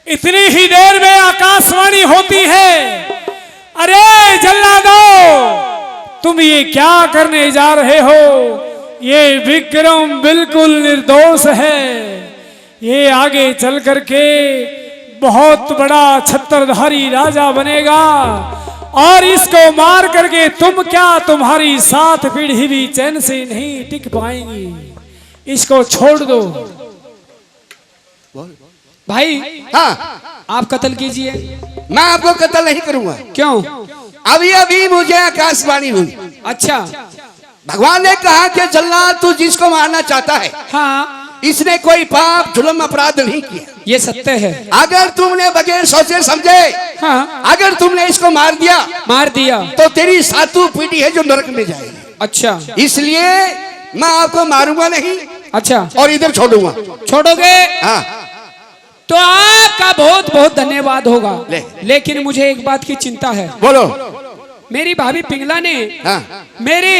इतनी ही देर में आकाशवाणी होती है, अरे जल्लादो तुम ये क्या करने जा रहे हो? ये विक्रम बिल्कुल निर्दोष है, ये आगे चल करके बहुत बड़ा छत्रधारी राजा बनेगा और इसको मार करके तुम क्या, तुम्हारी 7 पीढ़ी भी चैन से नहीं टिक पाएंगी। इसको छोड़ दो। भाई हाँ, आप कत्ल कीजिए। मैं आपको कत्ल नहीं करूंगा। क्यों? अभी अभी मुझे आकाशवाणी हुई। अच्छा। भगवान ने कहा कि जल्लाद तू जिसको मारना चाहता है, हाँ इसने कोई पाप जुल्म अपराध नहीं किया। ये सत्य है। अगर तुमने बगैर सोचे समझे, हाँ अगर तुमने इसको मार दिया मार दिया तो तेरी 7 पीढ़ी है जो नरक में जाएगी। अच्छा। इसलिए मैं आपको मारूंगा नहीं अच्छा। और इधर छोड़ूंगा। छोड़ोगे? हाँ। तो आपका बहुत बहुत धन्यवाद होगा। लेकिन मुझे एक बात की चिंता है। बोलो। मेरी भाभी पिंगला ने हाँ। मेरे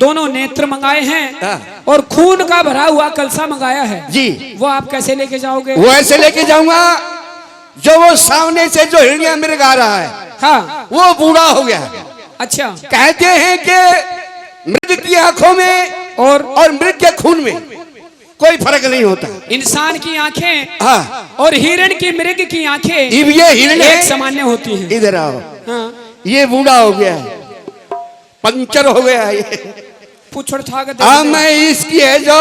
दोनों नेत्र मंगाए हैं हाँ। और खून का भरा हुआ कलसा मंगाया है जी। वो आप कैसे लेके जाओगे? वो ऐसे लेके जाऊंगा जो वो सामने से जो हिरण्या मृग आ रहा है, हाँ वो बूढ़ा हो गया। अच्छा। कहते हैं कि मृग की आंखों में और मृग के खून में कोई फर्क नहीं होता। इंसान की आंखें हाँ। और हिरण की मृग की आंखें ये हिरण एक सामान्य होती हैं। इधर आओ। हाँ। ये बूढ़ा हो गया है, पंचर हो गया है ये। पुछड़ था हाँ, मैं इसकी है जो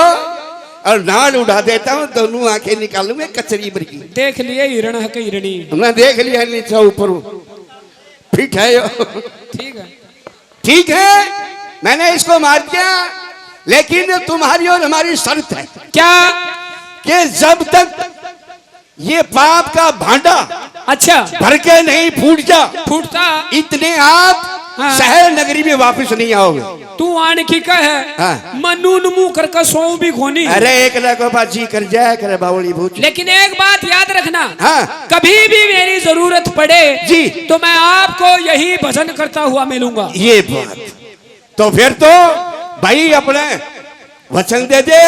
और नाड़ उड़ा देता हूँ, दोनों आंखें निकालूंगा कचरी भर की। देख लिए हिरण है कि हिरणी? मैं देख लिया नीचे ऊपर फिट है यो। ठीक है। ठीक है, मैंने इसको मार दिया, लेकिन तुम्हारी और हमारी शर्त है। क्या? कि जब तक ये पाप का भांडा अच्छा भर के नहीं फूटता इतने आप हाँ। शहर नगरी में वापस नहीं आओगे। तू आने की का है हाँ। मनून मुंह कर का सो भी खोनी। अरे एक लको बाजी कर जाए करे बावली भूत। लेकिन एक बात याद रखना, हाँ। कभी भी मेरी जरूरत पड़े जी तो मैं आपको यही भजन करता हुआ मिलूंगा। ये बात तो फिर तो भाई अपने वचन दे दे,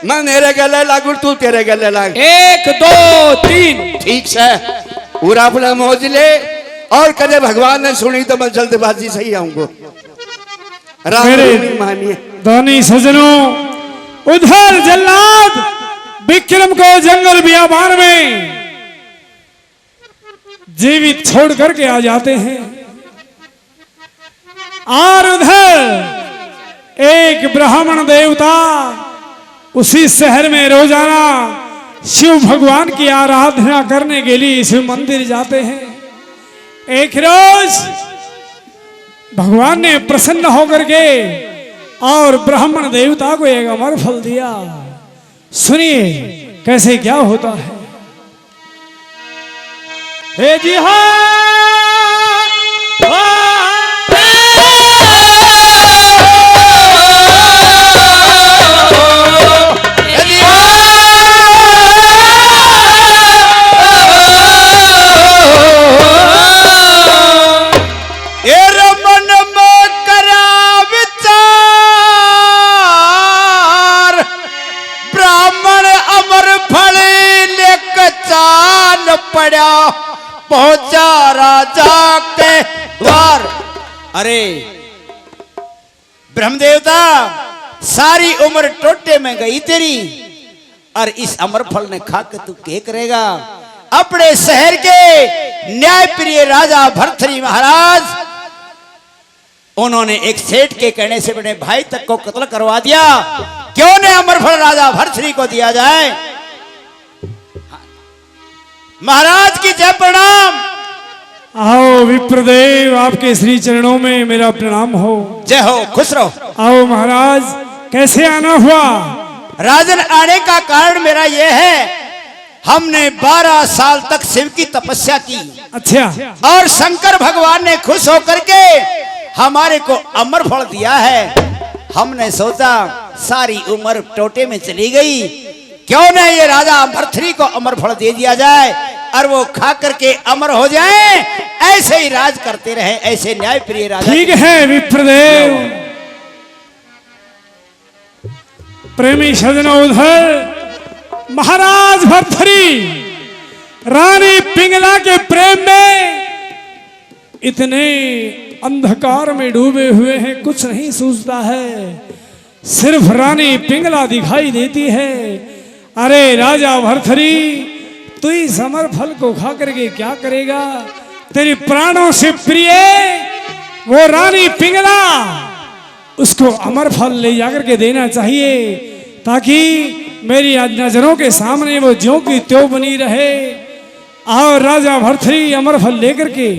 मैं मेरे गले लागू तू तेरे गले लाग। 1 2 3। ठीक से पूरा अपना मौज ले और कदे भगवान ने सुनी तो मैं जल्दबाजी से ही आऊंगा। राम नहीं मानिए। धनी सजनों, उधर जल्लाद विक्रम को जंगल बियाबान में जीवित छोड़ करके आ जाते हैं और उधर एक ब्राह्मण देवता उसी शहर में रोजाना शिव भगवान की आराधना करने के लिए इस मंदिर जाते हैं। एक रोज भगवान ने प्रसन्न होकर के और ब्राह्मण देवता को एक अमर फल दिया। सुनिए कैसे क्या होता है। हे जी पड़ा पहुंचा राजा के द्वार। अरे ब्रह्मदेवता, सारी उम्र टोटे में गई तेरी, और इस अमर फल ने खा के तू क्या करेगा? अपने शहर के न्यायप्रिय राजा भर्तृहरि महाराज, उन्होंने एक सेठ के कहने से अपने भाई तक को कत्ल करवा दिया। क्यों न अमर फल राजा भर्तृहरि को दिया जाए? महाराज की जय प्रणाम। आओ विप्रदेव, आपके श्री चरणों में मेरा प्रणाम हो। जय हो, खुश रहो। आओ महाराज, कैसे आना हुआ? राजन, आने का कारण मेरा यह है, हमने 12 साल तक शिव की तपस्या की। अच्छा। और शंकर भगवान ने खुश होकर के हमारे को अमर फल दिया है। हमने सोचा सारी उम्र टोटे में चली गई, क्यों न ये राजा भर्तृहरि को अमर फल दे दिया जाए और वो खा करके अमर हो जाए, ऐसे ही राज करते रहे, ऐसे न्यायप्रिय राजा। ठीक है विप्रदेव। प्रेमी सजनों, उधर महाराज भर्तृहरि रानी पिंगला के प्रेम में इतने अंधकार में डूबे हुए हैं, कुछ नहीं सूझता है। सिर्फ रानी पिंगला दिखाई देती है। अरे राजा भर्तृहरि, तू इस अमर फल को खा करके क्या करेगा? तेरी प्राणों से प्रिय वो रानी पिंगला, उसको अमर फल ले जाकर के देना चाहिए, ताकि मेरी नजरों के सामने वो ज्यों की त्यों बनी रहे। और राजा भर्तृहरि अमर फल लेकर के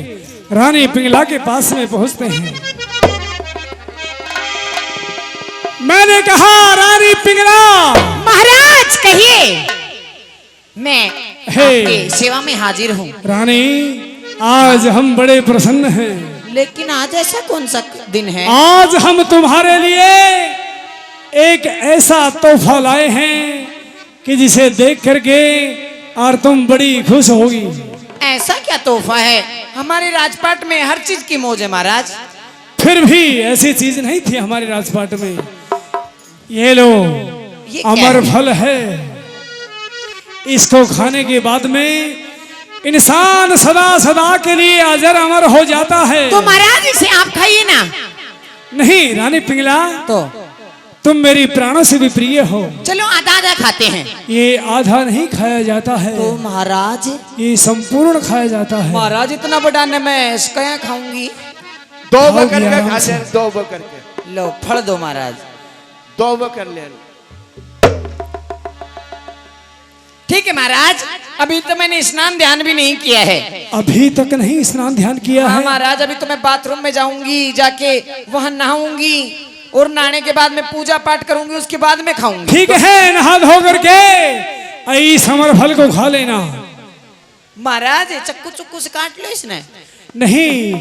रानी पिंगला के पास में पहुंचते हैं। मैंने कहा रानी पिंगला। महाराज कहिए, मैं हे। आपकी सेवा में हाजिर हूँ। रानी, आज हम बड़े प्रसन्न हैं। लेकिन आज ऐसा कौन सा दिन है? आज हम तुम्हारे लिए एक ऐसा तोहफा लाए हैं कि जिसे देख करके और तुम बड़ी खुश होगी। ऐसा क्या तोहफा है? हमारे राजपाट में हर चीज की मौज है महाराज। फिर भी ऐसी चीज नहीं थी हमारे राजपाट में। ये लो, ये क्या अमर है? फल है। इसको खाने के बाद में इंसान सदा सदा के लिए अजर अमर हो जाता है। तो महाराज इसे आप खाइए ना। नहीं रानी पिंगला, तो तुम मेरी प्राणों से भी प्रिय हो। चलो आधा आधा खाते हैं। ये आधा नहीं खाया जाता है, तो महाराज, ये संपूर्ण खाया जाता है। महाराज इतना बड़ा न मैं क्या खाऊंगी? दो खाओ बकर भी के आराम खा से। ले, दो बकर के, लो फल दो महाराज। दो बकर ले। ठीक है महाराज, अभी तो मैंने स्नान ध्यान भी नहीं किया है। अभी तक नहीं स्नान ध्यान किया हाँ है? महाराज, अभी तो मैं बाथरूम में जाऊंगी, जाके वहां नहाऊंगी और नहाने के बाद में पूजा पाठ करूंगी, उसके बाद में खाऊंगी। ठीक है, नहा धो करके इस अमर फल को खा लेना। महाराज चक्कू चक्कू से काट लो इसने। नहीं,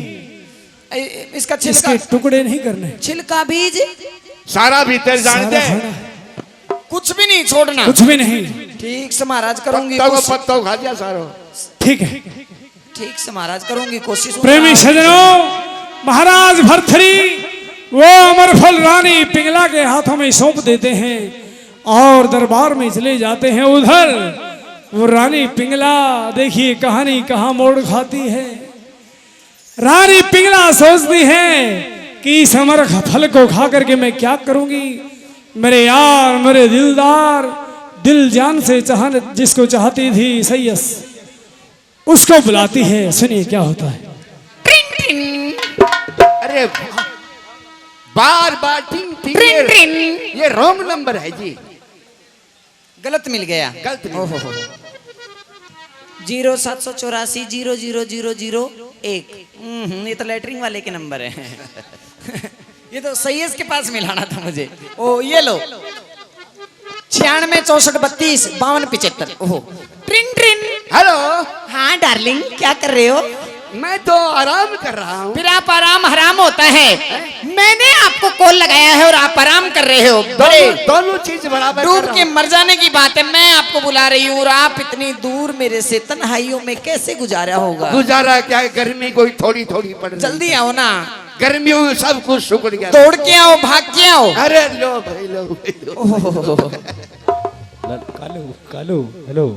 इसका छिलका, इसके टुकड़े नहीं करने, छिलका बीज सारा भीतर जान सारा दे, खाना, कुछ भी नहीं छोड़ना। कुछ भी नहीं। ठीक से महाराज करूंगी पत्ता को कोशिश। पत्ता खा जा सारो। ठीक है ठीक से महाराज करूंगी कोशिश। प्रेमी सजनों, महाराज भर्तृहरि वो अमर फल रानी पिंगला के हाथों में सौंप देते हैं और दरबार में चले जाते हैं। उधर वो रानी पिंगला, देखिए कहानी कहाँ मोड़ खाती है। रानी पिंगला सोचती है कि इस अमर फल को खा करके मैं क्या करूंगी। मेरे यार, मेरे दिलदार, दिल जान से जिसको चाहती थी सैयस, उसको बुलाती है। सुनिए क्या होता है। अरे बार बार टिंग टिंग, ट्रिन ट्रिन। ये रॉन्ग नंबर है जी। गलत मिल गया। गलत मिल ओहो हो 074800001। ये तो लेटरिंग वाले के नंबर है। ये तो सैयद के पास मिलाना था मुझे। ओ ये लो 96 64 32 52 75। ओहो ट्रिन ट्रिन। हेलो, हाँ डार्लिंग क्या कर रहे हो? मैं तो आराम कर रहा हूँ। फिर आप आराम हराम होता है। मैंने आपको कॉल लगाया है और आप आराम कर रहे हो। बड़े दोनों चीज बराबर डूब कर के रहा मर जाने की बात है। मैं आपको बुला रही हूँ और आप इतनी दूर मेरे से तन्हाइयों में कैसे गुजारा होगा? हूँ। गुजारा क्या है, गर्मी कोई थोड़ी थोड़ी पड़ रही है। जल्दी आओ ना। गर्मियों में सब कुछ शुक्र गया। तोड़ के आओ, भाग के आओ। अरे लो भाई लो भाई लो। कालू कालू हेलो।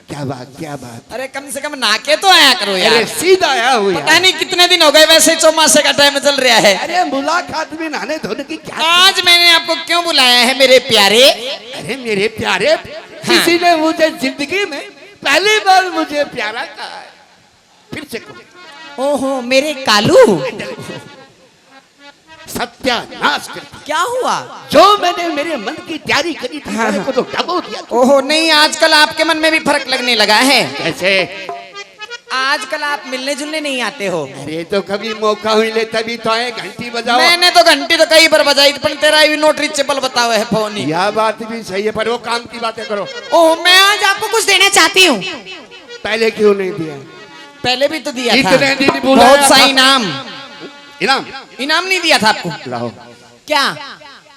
क्या बात क्या बात। अरे कम से कम नाके तो आया करो यार। अरे सीधा आया हूँ पता यार। नहीं कितने दिन हो गए, वैसे चौमासे का टाइम चल रहा है। अरे मुलाकात में नहाने धोने की क्या। आज मैंने आपको क्यों बुलाया है मेरे प्यारे? अरे मेरे प्यारे, किसी ने मुझे जिंदगी में पहली बार मुझे प्यारा कहा है। फिर से कहो। ओहो मेरे कालू, सत्यानाश कर दिया। क्या हुआ? जो मैंने मेरे मन की तैयारी करी थी मेरे को तो डबो दिया। ओहो नहीं, आजकल आपके मन में भी फर्क लगने लगा है। कैसे? आजकल आप मिलने जुलने नहीं आते हो। अरे तो कभी मौका मिले तभी तो आए, घंटी बजाओ। मैंने तो घंटी तो कई बार बजाई, पर तेरा भी नोट रीचेबल बताओ है फोन ही। यह बात भी सही है, पर वो काम की बातें करो। ओह मैं आज आपको कुछ देना चाहती हूँ। पहले क्यों नहीं दिया? पहले भी तो दिया था, इतने दिन बुलाया बहुत सा था। इनाम। इनाम इनाम नहीं दिया था आपको? लाओ। क्या?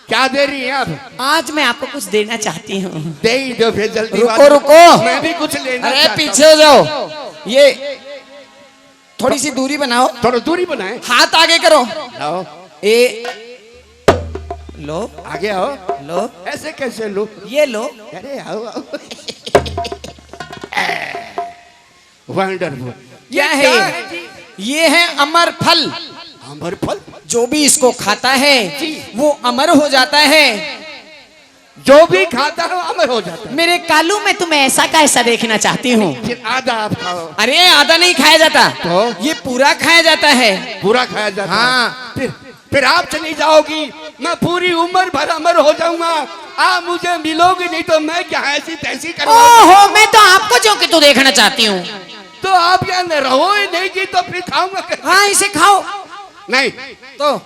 क्या दे रही है आप? आज मैं आपको कुछ देना चाहती हूँ। दे ही दो फिर जल्दी। रुको रुको, मैं भी कुछ लेना अरे चाहता पीछे हो जाओ। ये थोड़ी सी दूरी बनाओ, हूं। थोड़ा दूरी बनाए। हाथ आगे करो। लाओ ए लो आगे आओ। लो, ऐसे कैसे लो? ये लो। अरे आओ आओ। वंडरफुल। क्या है ये है अमर फल। अमर फल? जो भी इसको खाता है वो अमर हो जाता है। जो भी खाता है अमर हो जाता है। मेरे कालू में तुम्हें ऐसा का ऐसा देखना चाहती हूँ। फिर आधा आप खाओ। अरे आधा नहीं खाया जाता, तो? ये पूरा खाया जाता है। पूरा खाया जाता हाँ। है। फिर आप चली जाओगी, मैं पूरी उम्र भर अमर हो जाऊंगा। आप मुझे मिलोगी नहीं तो मैं क्या ऐसी तैसी करूंगा। ओहो मैं तो आपको जो कि तू देखना चाहती हूँ। तो आप यहाँ रहो ही नहीं की तो फिर खाऊंगा कैसे? हाँ इसे खाओ। नहीं तो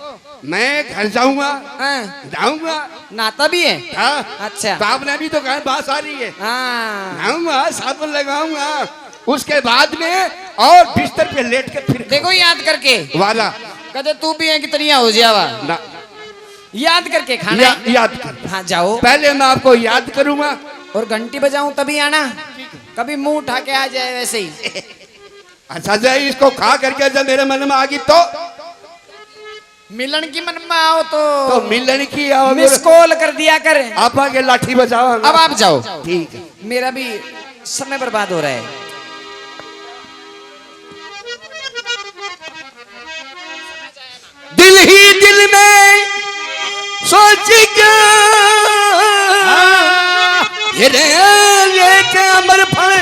मैं घर जाऊंगा, हाँ, जाऊंगा। नाता भी है। हाँ अच्छा। तो आपने भी तो कहा बात आ रही है। हाँ आऊंगा, साबुन लगाऊंगा, उसके बाद में और बिस्तर पे लेट के फिर देखो याद करके वाला कदे तू भी है कि तरिया हो जावा। ना। याद करके खाना है। याद कर। हाँ जाओ। पहले मैं आपको याद करूंगा और घंटी बजाऊं तभी आना, कभी मुंह उठा के आ जाए वैसे ही। अच्छा जाए, इसको खा करके जब मेरे मन में आ गई तो मिलन की मन में आओ तो मिलन की आओ। मिस कॉल कर दिया कर। आप आगे लाठी बजाओ। अब आप जाओ। ठीक है। मेरा भी समय बर्बाद हो रहा है। दिल ही दिल में सोच के लेके अमर फल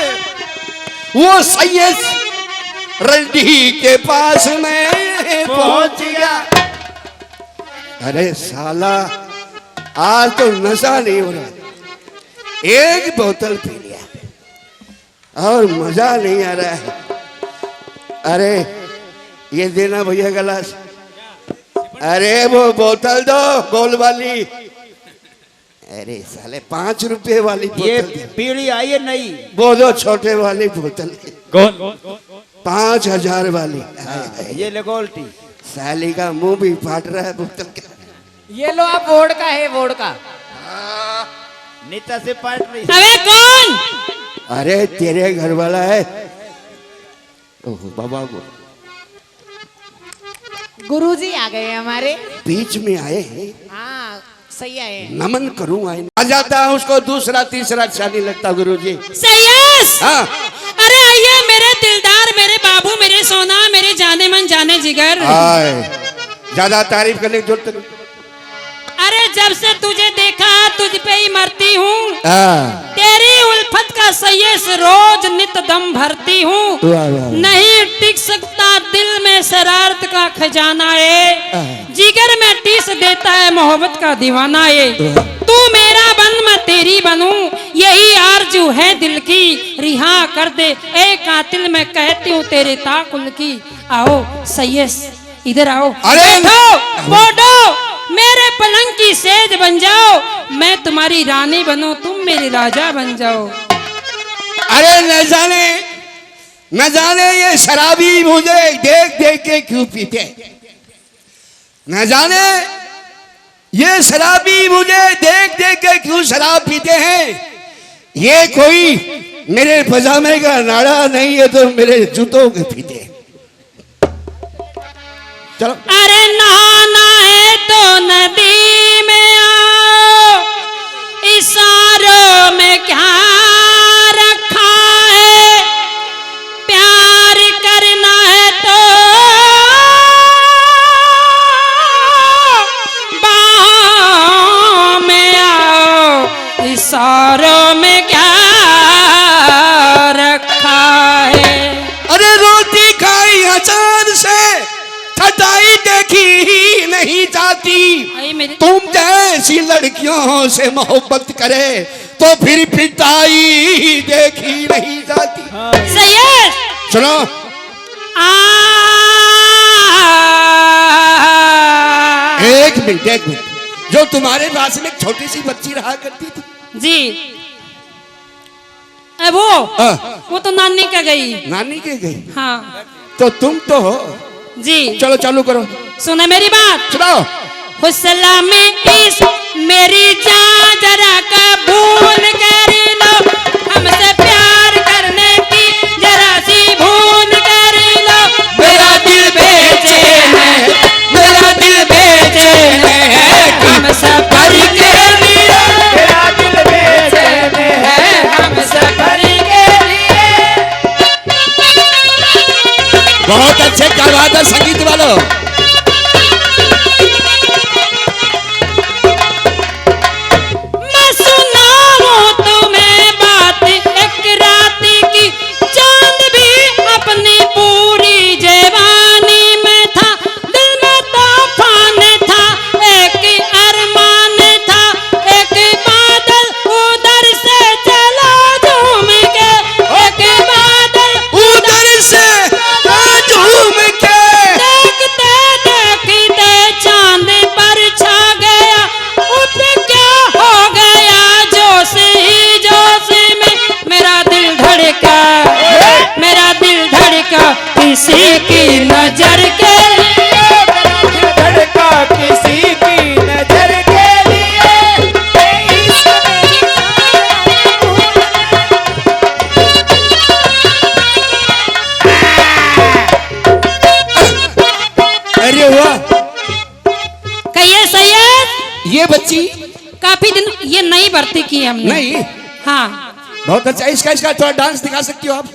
वो सैयद रंडी के पास में पहुंच गया। अरे साला आज तो नशा नहीं हो रहा। एक बोतल पी लिया और मजा नहीं आ रहा है। अरे ये देना भैया गिलास। अरे वो बोतल दो गोल वाली। अरे साले 5 रुपए वाली ये बोतल दे। पीढ़ी आई है नई। वो दो छोटे वाली बोतल 5000 वाली। ये ले गोल्टी। साली का मुंह भी फाट रहा है बोतल का। ये लो आप वोड का है, वोड का। नीता से पाट रही। अबे कौन? अरे तेरे घर वाला है। ओह बाबा को गुरुजी आ गए हमारे। बीच में आए हैं। हाँ सही आए। नमन करूं आ जाता है उसको दूसरा तीसरा अच्छा नहीं लगता गुरुजी। सैयद, हाँ अरे आइए मेरे दिलदार, मेरे बाबू, मेरे सोना, मेरे जाने मन जाने जिगर। आए, ज्यादा तारीफ करने की जरूरत नहीं। अरे जब से तुझे देखा तुझ पे ही मरती हूँ। हाँ। तेरी उल्फत का सैयद रोज नित दम भरती हूँ। वाह, वाह। नहीं टिक सकता दिल में शरारत का खजाना है। जिगर में टीस देता है मोहब्बत का दीवाना है। तू मेरा बन तेरी बनूं, यही आरजू है दिल की, रिहा कर दे ए कातिल, मैं कहती हूँ तेरे ताकुल की। आओ सैयद इधर आओ, अरे बैठो बोडो, मेरे पलंग की सेज बन जाओ, मैं तुम्हारी रानी बनूं, तुम मेरे राजा बन जाओ। अरे न जाने ये शराबी मुझे देख देख के क्यों पीते, न जाने ये शराबी मुझे देख देख के क्यों शराब पीते हैं। ये कोई मेरे पजामे का नाड़ा नहीं है तो मेरे जूतों के पीते। चलो। अरे नहाना है तो नदी में आओ, इशारों में क्या रखा है, प्यार करना है तो बाहों में आओ, इशारों में क्या रखा है। अरे रोटी खाई अचार से खटाई देखी ही नहीं जाती, आई मेरे तुम जैसी लड़कियों से मोहब्बत करे तो फिर पिटाई देखी नहीं जाती। सैयद सुनो, एक मिनट, जो तुम्हारे पास में एक छोटी सी बच्ची रहा करती थी जी, वो तो नानी का गई। नानी के गई, हाँ तो तुम तो हो। जी, चलो चालू करो, सुना मेरी बात। सुनाओ। हुसला में इस मेरी जान जरा कबूल कर लो, हमसे प्यार करने की जरा सी भूल कर लो। मेरा दिल बेचैन है, मेरा दिल बेचैन है, हम सफर के लिए, मेरा दिल बेचैन है, हम सफर के लिए। बहुत अच्छे क्या बात है संगीत वालों। मैं सुनाऊं तुम्हें बात एक रात की, चांद भी अपनी पूरी जवानी में था, दिल में तूफान था, एक अरमान था, एक बादल उधर से चला झूम के, एक बादल उधर से झूम के, देखते देखते चांद पर छा गया, उठ क्या हो गया जोश ही जोश में, मेरा दिल धड़का, मेरा दिल धड़का किसी की नजर के लिए, मेरा दिल धड़का किसी की नजर के लिए। अरे वाह, कहिए सैयद, ये बच्ची काफी दिन ये नई भर्ती की है हमने। नहीं, हाँ बहुत अच्छा। इसका थोड़ा डांस दिखा सकती हो आप?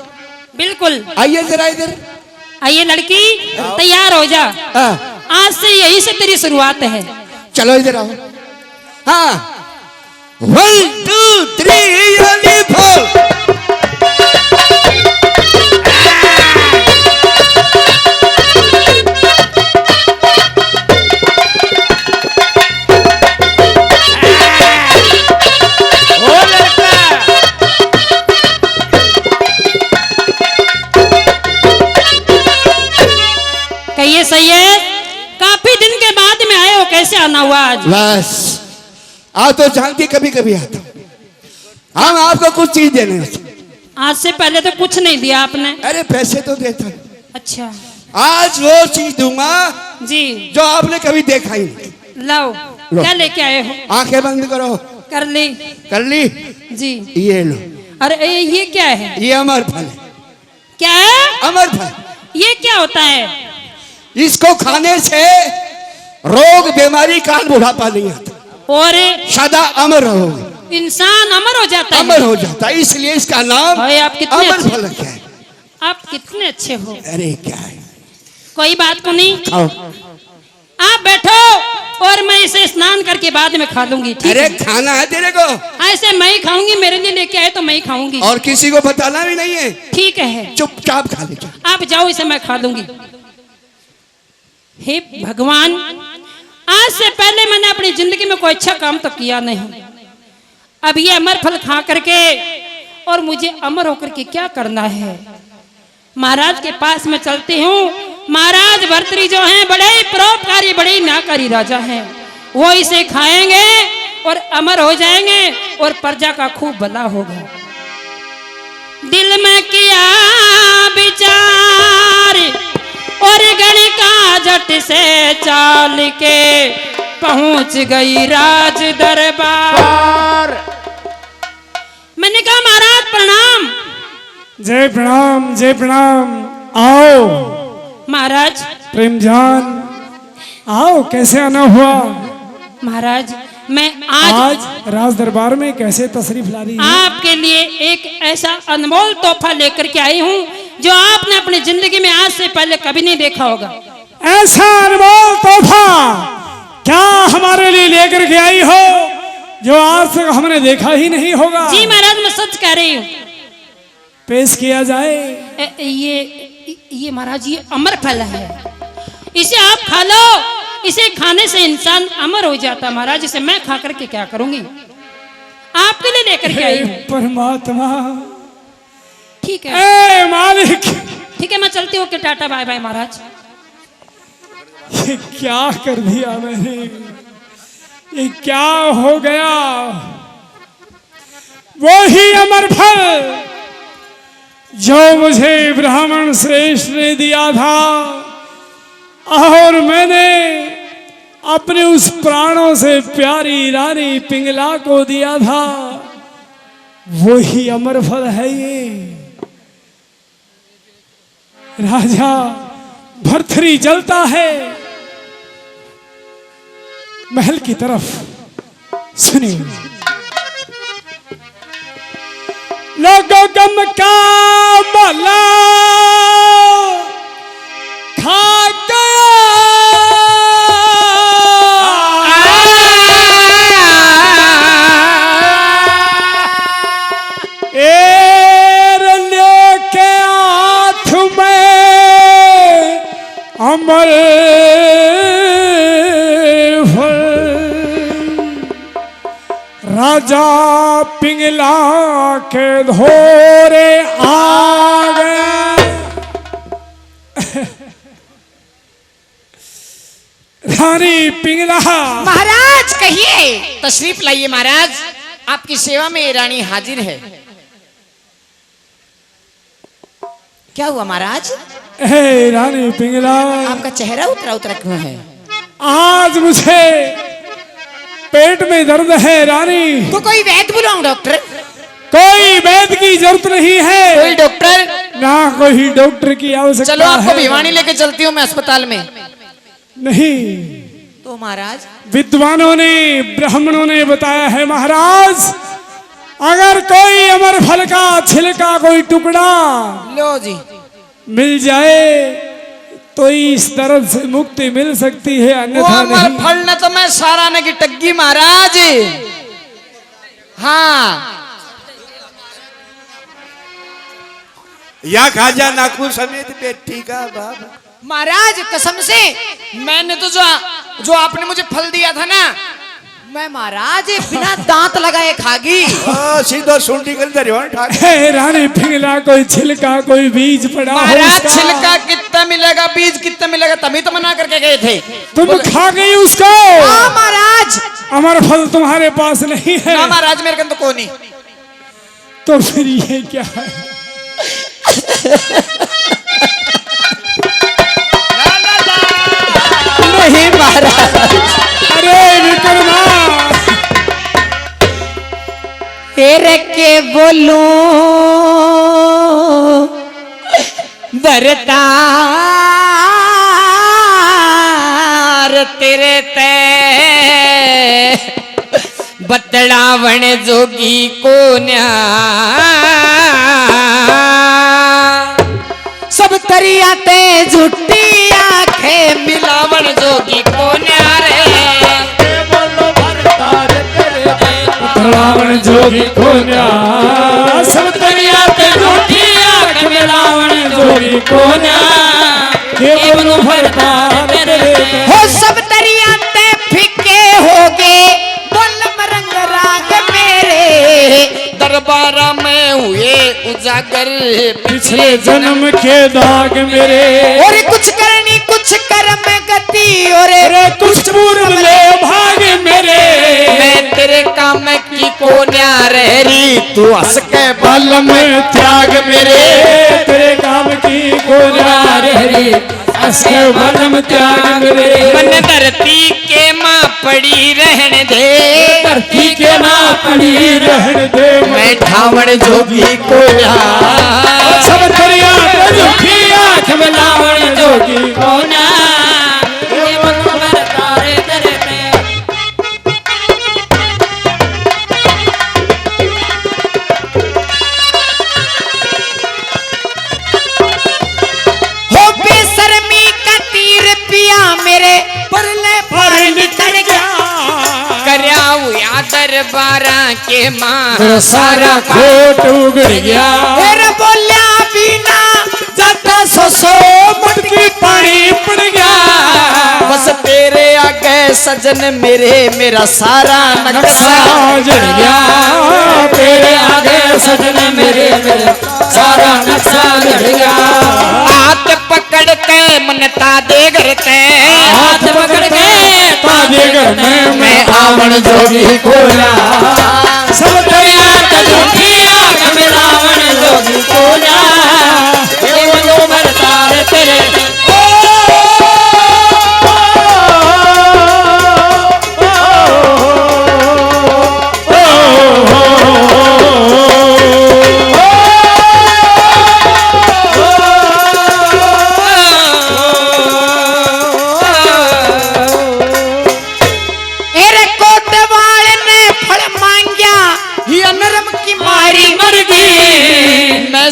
बिल्कुल, आइए जरा इधर। आइए लड़की तैयार हो जा, हाँ, आज से यही से तेरी शुरुआत है। चलो इधर आओ। हाँ, 1 2 3 4। कहिए सैयद, काफी दिन के बाद में आए हो, कैसे आना हुआ आज? बस आप तो जानती कभी कभी आता हूं, हम आपको कुछ चीज देने हैं। आज से पहले तो कुछ नहीं दिया आपने। अरे पैसे तो देता हूं, अच्छा आज वो चीज दूंगा जी, जो आपने कभी देखा ही नहीं। लाओ, क्या लेके आए हो? आंखें बंद करो। कर ली कर ली? जी। ये लो, अरे ये क्या है? ये अमर फल है। क्या है? अमर फल, ये क्या होता है? इसको खाने से रोग बीमारी काल बुढ़ापा नहीं आता, और सदा अमर रहोगे, इंसान अमर हो जाता है। अमर हो जाता है, इसलिए इसका नाम भाई आप कितने अमर अच्छे, फल रखा है। आप कितने अच्छे हो। अरे क्या है, कोई बात को नहीं, खाओ। आप बैठो और मैं इसे स्नान करके बाद में खा लूंगी। ठीक अरे है? खाना है तेरे को, ऐसे मैं ही खाऊंगी, मेरे लिए लेके आए तो मैं ही खाऊंगी। और किसी को बताना भी नहीं है, ठीक है, चुपचाप खा ले। आप जाओ, इसे मैं खा लूंगी। हे भगवान, आज से पहले मैंने अपनी जिंदगी में कोई अच्छा काम तो किया नहीं, अब ये अमर फल खा करके और मुझे अमर होकर के क्या करना है। महाराज के पास में चलती हूँ। महाराज भर्तृहरि जो हैं बड़े ही परोपकारी, बड़े ही नाकारी राजा हैं। वो इसे खाएंगे और अमर हो जाएंगे और प्रजा का खूब भला होगा। दिल में किया विचार और गण का झट से चाल के पहुंच गई राज दरबार। मैंने कहा महाराज प्रणाम। जय प्रणाम, जय प्रणाम। आओ महाराज। प्रेम जान, आओ। कैसे आना हुआ? महाराज मैं आज राज दरबार में कैसे तशरीफ ला रही है? आपके लिए एक ऐसा अनमोल तोहफा लेकर के आई हूँ जो आपने अपनी जिंदगी में आज से पहले कभी नहीं देखा होगा। ऐसा अनमोल तोहफा क्या हमारे लिए लेकर के आई हो जो आज तक हमने देखा ही नहीं होगा? जी महाराज मैं सच कह रही हूँ। पेश किया जाए। ये महाराज ये अमर फल है, इसे आप खा लो। इसे खाने से इंसान अमर हो जाता। महाराज इसे मैं खा करके क्या करूंगी, आपके लिए लेकर के आई हूँ। परमात्मा। ठीक है ए मालिक। ठीक है मैं चलती हूँ। टाटा बाय बाय महाराज। ये क्या कर दिया मैंने, ये क्या हो गया? वो ही अमर फल जो मुझे ब्राह्मण श्रेष्ठ ने दिया था और मैंने अपने उस प्राणों से प्यारी रानी पिंगला को दिया था, वही अमर फल है ये। राजा भर्तृहरि जलता है महल की तरफ। सुनिए। लोगों गम का भला खा गया, लेके हाथ में अमर राजा पिंगला के धोरे आ गए। रानी पिंगला। महाराज कहिए। तशरीफ लाइए महाराज, आपकी सेवा में रानी हाजिर है। क्या हुआ महाराज? हे रानी पिंगला, आपका चेहरा उतरा उतरा क्यों है? आज मुझे पेट में दर्द है रानी। तो कोई वैद्य बुलाऊं डॉक्टर? कोई वैद्य की जरूरत नहीं है। कोई डॉक्टर? ना कोई डॉक्टर की आवश्यकता है। चलो आपको भिवानी लेके चलती हूँ मैं अस्पताल में। नहीं। तो महाराज? विद्वानों ने ब्राह्मणों ने बताया है महाराज, अगर कोई अमर फल का छिलका कोई टुकड़ा लो जी मिल जाए तो इस दर्द से मुक्ति मिल सकती है, वो अन्यथा अमर नहीं। फल ने तो मैं सारा ने की टग्गी महाराज। हाँ या खाजा नाखून समेत बेटी का बाबा। महाराज कसम से मैंने तो जो आपने मुझे फल दिया था ना, मैं महाराज बिना दांत लगाए खागी। सीधो सुंडी कर दरियो ठाक। हे रानी पिंगला, कोई छिलका कोई बीज पड़ा हो महाराज उसका। छिलका कितना मिलेगा, बीज कितना मिलेगा, तभी तो मना करके गए थे। तुम खा गई उसको? हाँ महाराज। अमर फल तुम्हारे पास नहीं है? ना महाराज मेरे को तो कोई नहीं। तो फिर ये क्या है? नहीं महाराज। अरे विक्रमा, फिर के बोलूं बरतार तेरे ते बतलावण जोगी को न्या सब तरिया ते झूठी आंखें मिलावण जोगी को न्या रे रावण जोगी को न्या सब तरिया ते झूठी आंख मिलावण जोगी को न्या केवल भरता हो सब दरिया ते फिके हो गए बोल मरंग राग मेरे दरबार में हुए उजागर पिछले जन्म के दाग मेरे, और कुछ करनी कुछ कर्म गति और अरे कुछ पूर्व ले भाग मेरे, मैं तेरे काम की को न्यारी तू हंस के बल में त्याग मेरे, तेरे काम की कोरार हरी असके बल में त्याग मेरे। मन धरती के माँ पड़ी रहने दे, धरती के माँ पड़ी रहने दे, मैं ठावण जोगी को सब दरिया पे झुकी आँख में लावण जोगी को ना। मेरे परले पर निकल गया करया हुआ दरबारा के माँ सारा खोट उगड़ गया, फिर बोलिया बिना जाता सो मटकी पानी पड़ गया, बस तेरे आगे सजन मेरे मेरा सारा नक्शा जड़ गया, तेरे आगे सजन मेरे मेरा सारा नक्शा जड़ गया। हाथ पकड़ के मनता दे घर ते, हाथ पकड़ के ताजे घर में मैं आवण जोगी कोला, सब दरिया का झूठी आग में रावण जोगी कोला, ये मनो मरता रे तेरे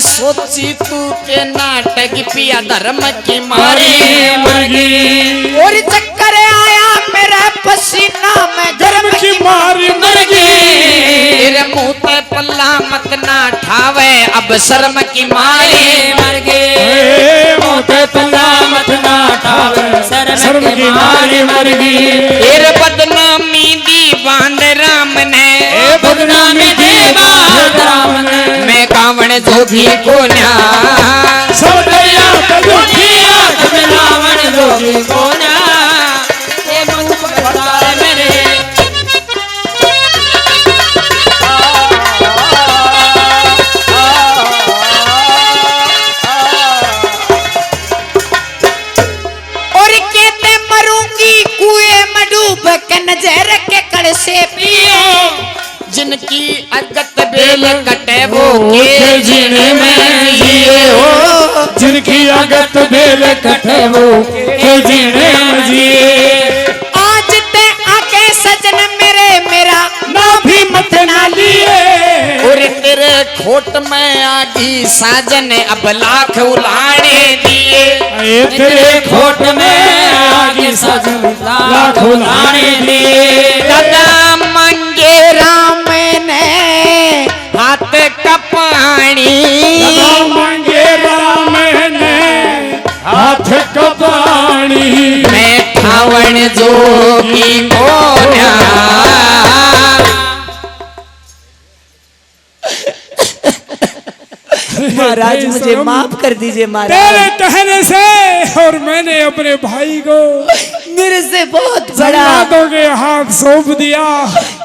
सोची तू के नाटक पिया धर्म की मारी मरगी, और चक्कर आया मेरा पसीना में धर्म की मारी मरगी, तेरे मुंह पे पल्ला मत ना ठावे अब शर्म की मारी मर गए, मुंह पे पल्ला मत ना ठावे शर्म की मारी मरगी, तेरे बदनामी दी बांध राम ने, बदनामी दी बांध राम ने, मैं कावण जोगी को न्या सब दरिया पे झूठी आँख में रावण जोगी को ना, ये मुंह पकड़ा मेरे और कहते मरूंगी कुएं में डूब के नजर के कड़ से पियो, जिनकी अगत बेल कटे वो के जीने में जिए हो, जिनकी अगत बेल कटे वो के जीने में जिए, आज ते आके सजन मेरे मेरा ना भी मत ना लिए, और तेरे खोट में आगी साजन अब लाख उलाने दिए, ये तेरे खोट में आगे सजन लाख उलाने दिए, दादा मंगे राम ने हाथ का पानी, मांगे राम ने हाथ का पानी, मैं ठावण जोगी को न्या महाराज मुझे माफ कर दीजिए तेरे महाराज, कहने से और मैंने अपने भाई को मेरे से बहुत बड़ा जल्लादों के हाथ सौंप दिया,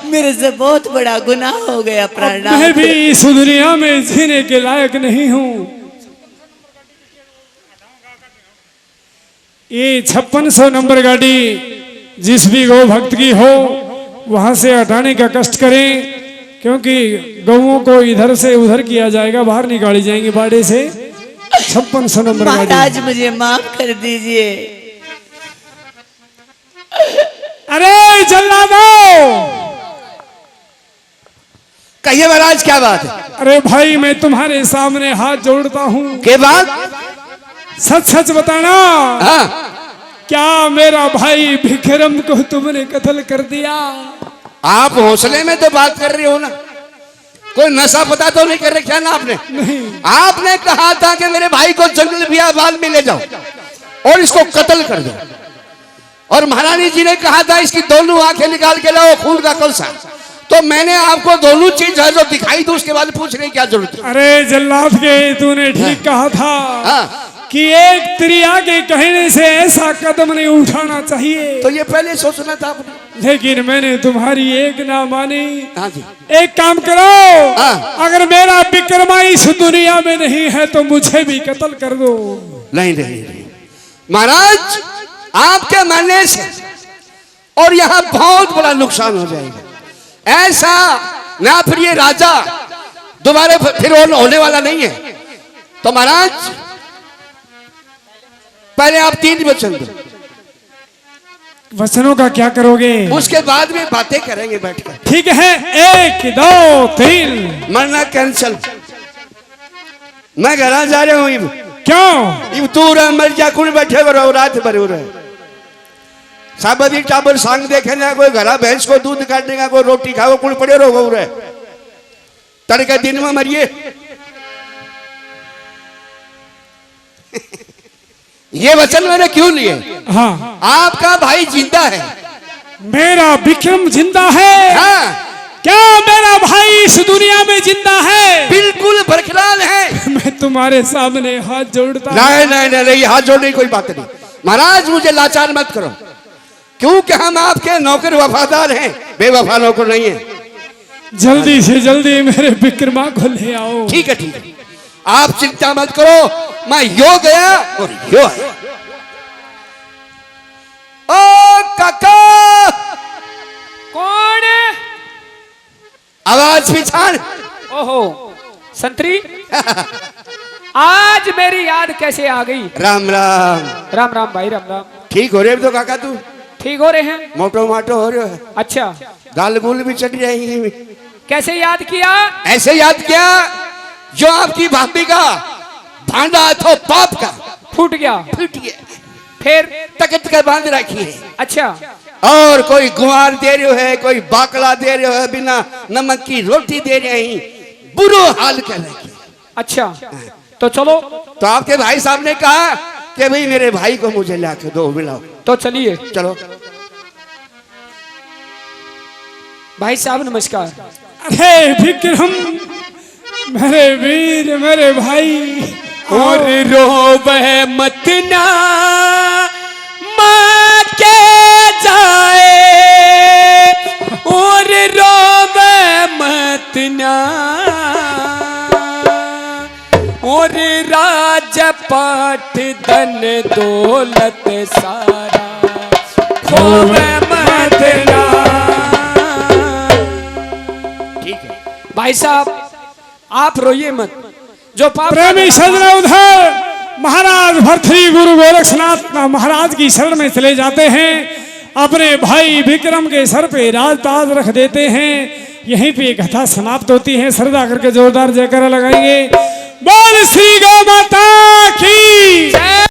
मेरे से बहुत बड़ा गुनाह हो गया प्रणाम। मैं भी इस दुनिया में जीने के लायक नहीं हूँ। ये 5600 नंबर गाड़ी जिस भी गौ भक्त की हो वहां से हटाने का कष्ट करें, क्योंकि गौओं को इधर से उधर किया जाएगा, बाहर निकाली जाएंगी बाड़े से। 5600 नंबर गाड़ी। महाराज मुझे माफ कर दीजिए। अरे जल्लादो, कहिए महाराज क्या बात है? अरे भाई मैं तुम्हारे सामने हाथ जोड़ता हूँ, के बात? सच सच बताना। हाँ। क्या मेरा भाई विक्रम को तुमने कत्ल कर दिया? आप हौसले में तो बात कर रहे हो ना, कोई नशा पता तो नहीं कर रहे क्या ना आपने? नहीं। आपने कहा था कि मेरे भाई को जंगल बियाबान में ले जाओ और इसको कत्ल कर दो, और महारानी जी ने कहा था इसकी दोनों आंखें निकाल के लाओ खून का कलसा। तो मैंने आपको दोनों चीज है जो दिखाई दो, उसके बाद पूछने की क्या जरूरत है? अरे जल्लाद के तूने ठीक कहा था हाँ। कि एक त्रिया के कहने से ऐसा कदम नहीं उठाना चाहिए, तो ये पहले सोचना था आपने। लेकिन मैंने तुम्हारी एक ना मानी। हाँ जी। एक काम करो, हाँ। अगर मेरा विक्रमा इस दुनिया में नहीं है तो मुझे भी कत्ल कर दो। नहीं महाराज, आपके मरने से और यहाँ बहुत बड़ा नुकसान हो जाएगा। ऐसा ना फिर ये राजा दोबारा फिर होने वाला नहीं है। तो महाराज पहले आप 3 वचन दो, वचनों का क्या करोगे? उसके बाद में बातें करेंगे बैठकर। ठीक है, 1 2 3। मरना कैंसल। मैं घर जा रहा हूँ। क्यों? तू मर जा, कुल बैठे रहो, रात भर हो रहे साबदी टाबर सांग देखेगा, कोई घरा भैंस को दूध काटेगा, कोई रोटी खाओ, कुल पड़े रहो रहे तड़के दिन में मरिए। ये वचन मैंने क्यों लिए? हाँ, आपका भाई जिंदा है, मेरा विक्रम जिंदा है। हाँ। क्या मेरा भाई इस दुनिया में जिंदा है? बिल्कुल बरकरार है। मैं तुम्हारे सामने हाथ जोड़ता। नहीं, हाथ जोड़ने की कोई बात नहीं। महाराज मुझे लाचार मत करो, क्योंकि हम आपके नौकर वफादार हैं, बेवफा नौकर नहीं है। जल्दी से जल्दी मेरे विक्रमा को ले आओ। ठीक है, आप चिंता मत करो, मैं यो गया और यो आया। ओ काका, कौन है? आवाज पिछाड़। ओहो संतरी, आज मेरी याद कैसे आ गई? राम राम। राम राम भाई, राम राम। ठीक हो रहे तो काका? तू ठीक हो रहे हैं? मोटो माटो हो रहे हो? अच्छा, गाल गुल भी चढ़ रही। कैसे याद किया? ऐसे याद किया जो आपकी भाभी का भांडा था पाप का फूट गया। फूट गया, फिर? तकत कर बांध रखी है। अच्छा, और कोई गुआर दे रहे है, कोई बाकला दे रहे है, बिना नमक की रोटी दे रहे हैं, बुरो हाल कर रखी। अच्छा, तो चलो। तो आपके भाई साहब ने कहा कि भाई मेरे भाई को मुझे ला के दो, मिलाओ। तो चलिए। चलो। भाई साहब नमस्कार। अरे विक्रम, मेरे वीर, मेरे भाई। और रोवे मत ना माँ के जाए, और रोवे मत ना, और राज पाठ धन दौलत सारा खोवे मत ना। ठीक है भाई साहब आप रोइए मत, जो पाप प्रेमी सजना उधर महाराज भर्तृ गुरु गोरक्षनाथ महाराज की शरण में चले जाते हैं, अपने भाई विक्रम के सर पे राजताज रख देते हैं। यहीं पे कथा समाप्त होती है। श्रद्धा करके जोरदार जयकारा लगाएंगे। बोल श्री गौ माता की जय।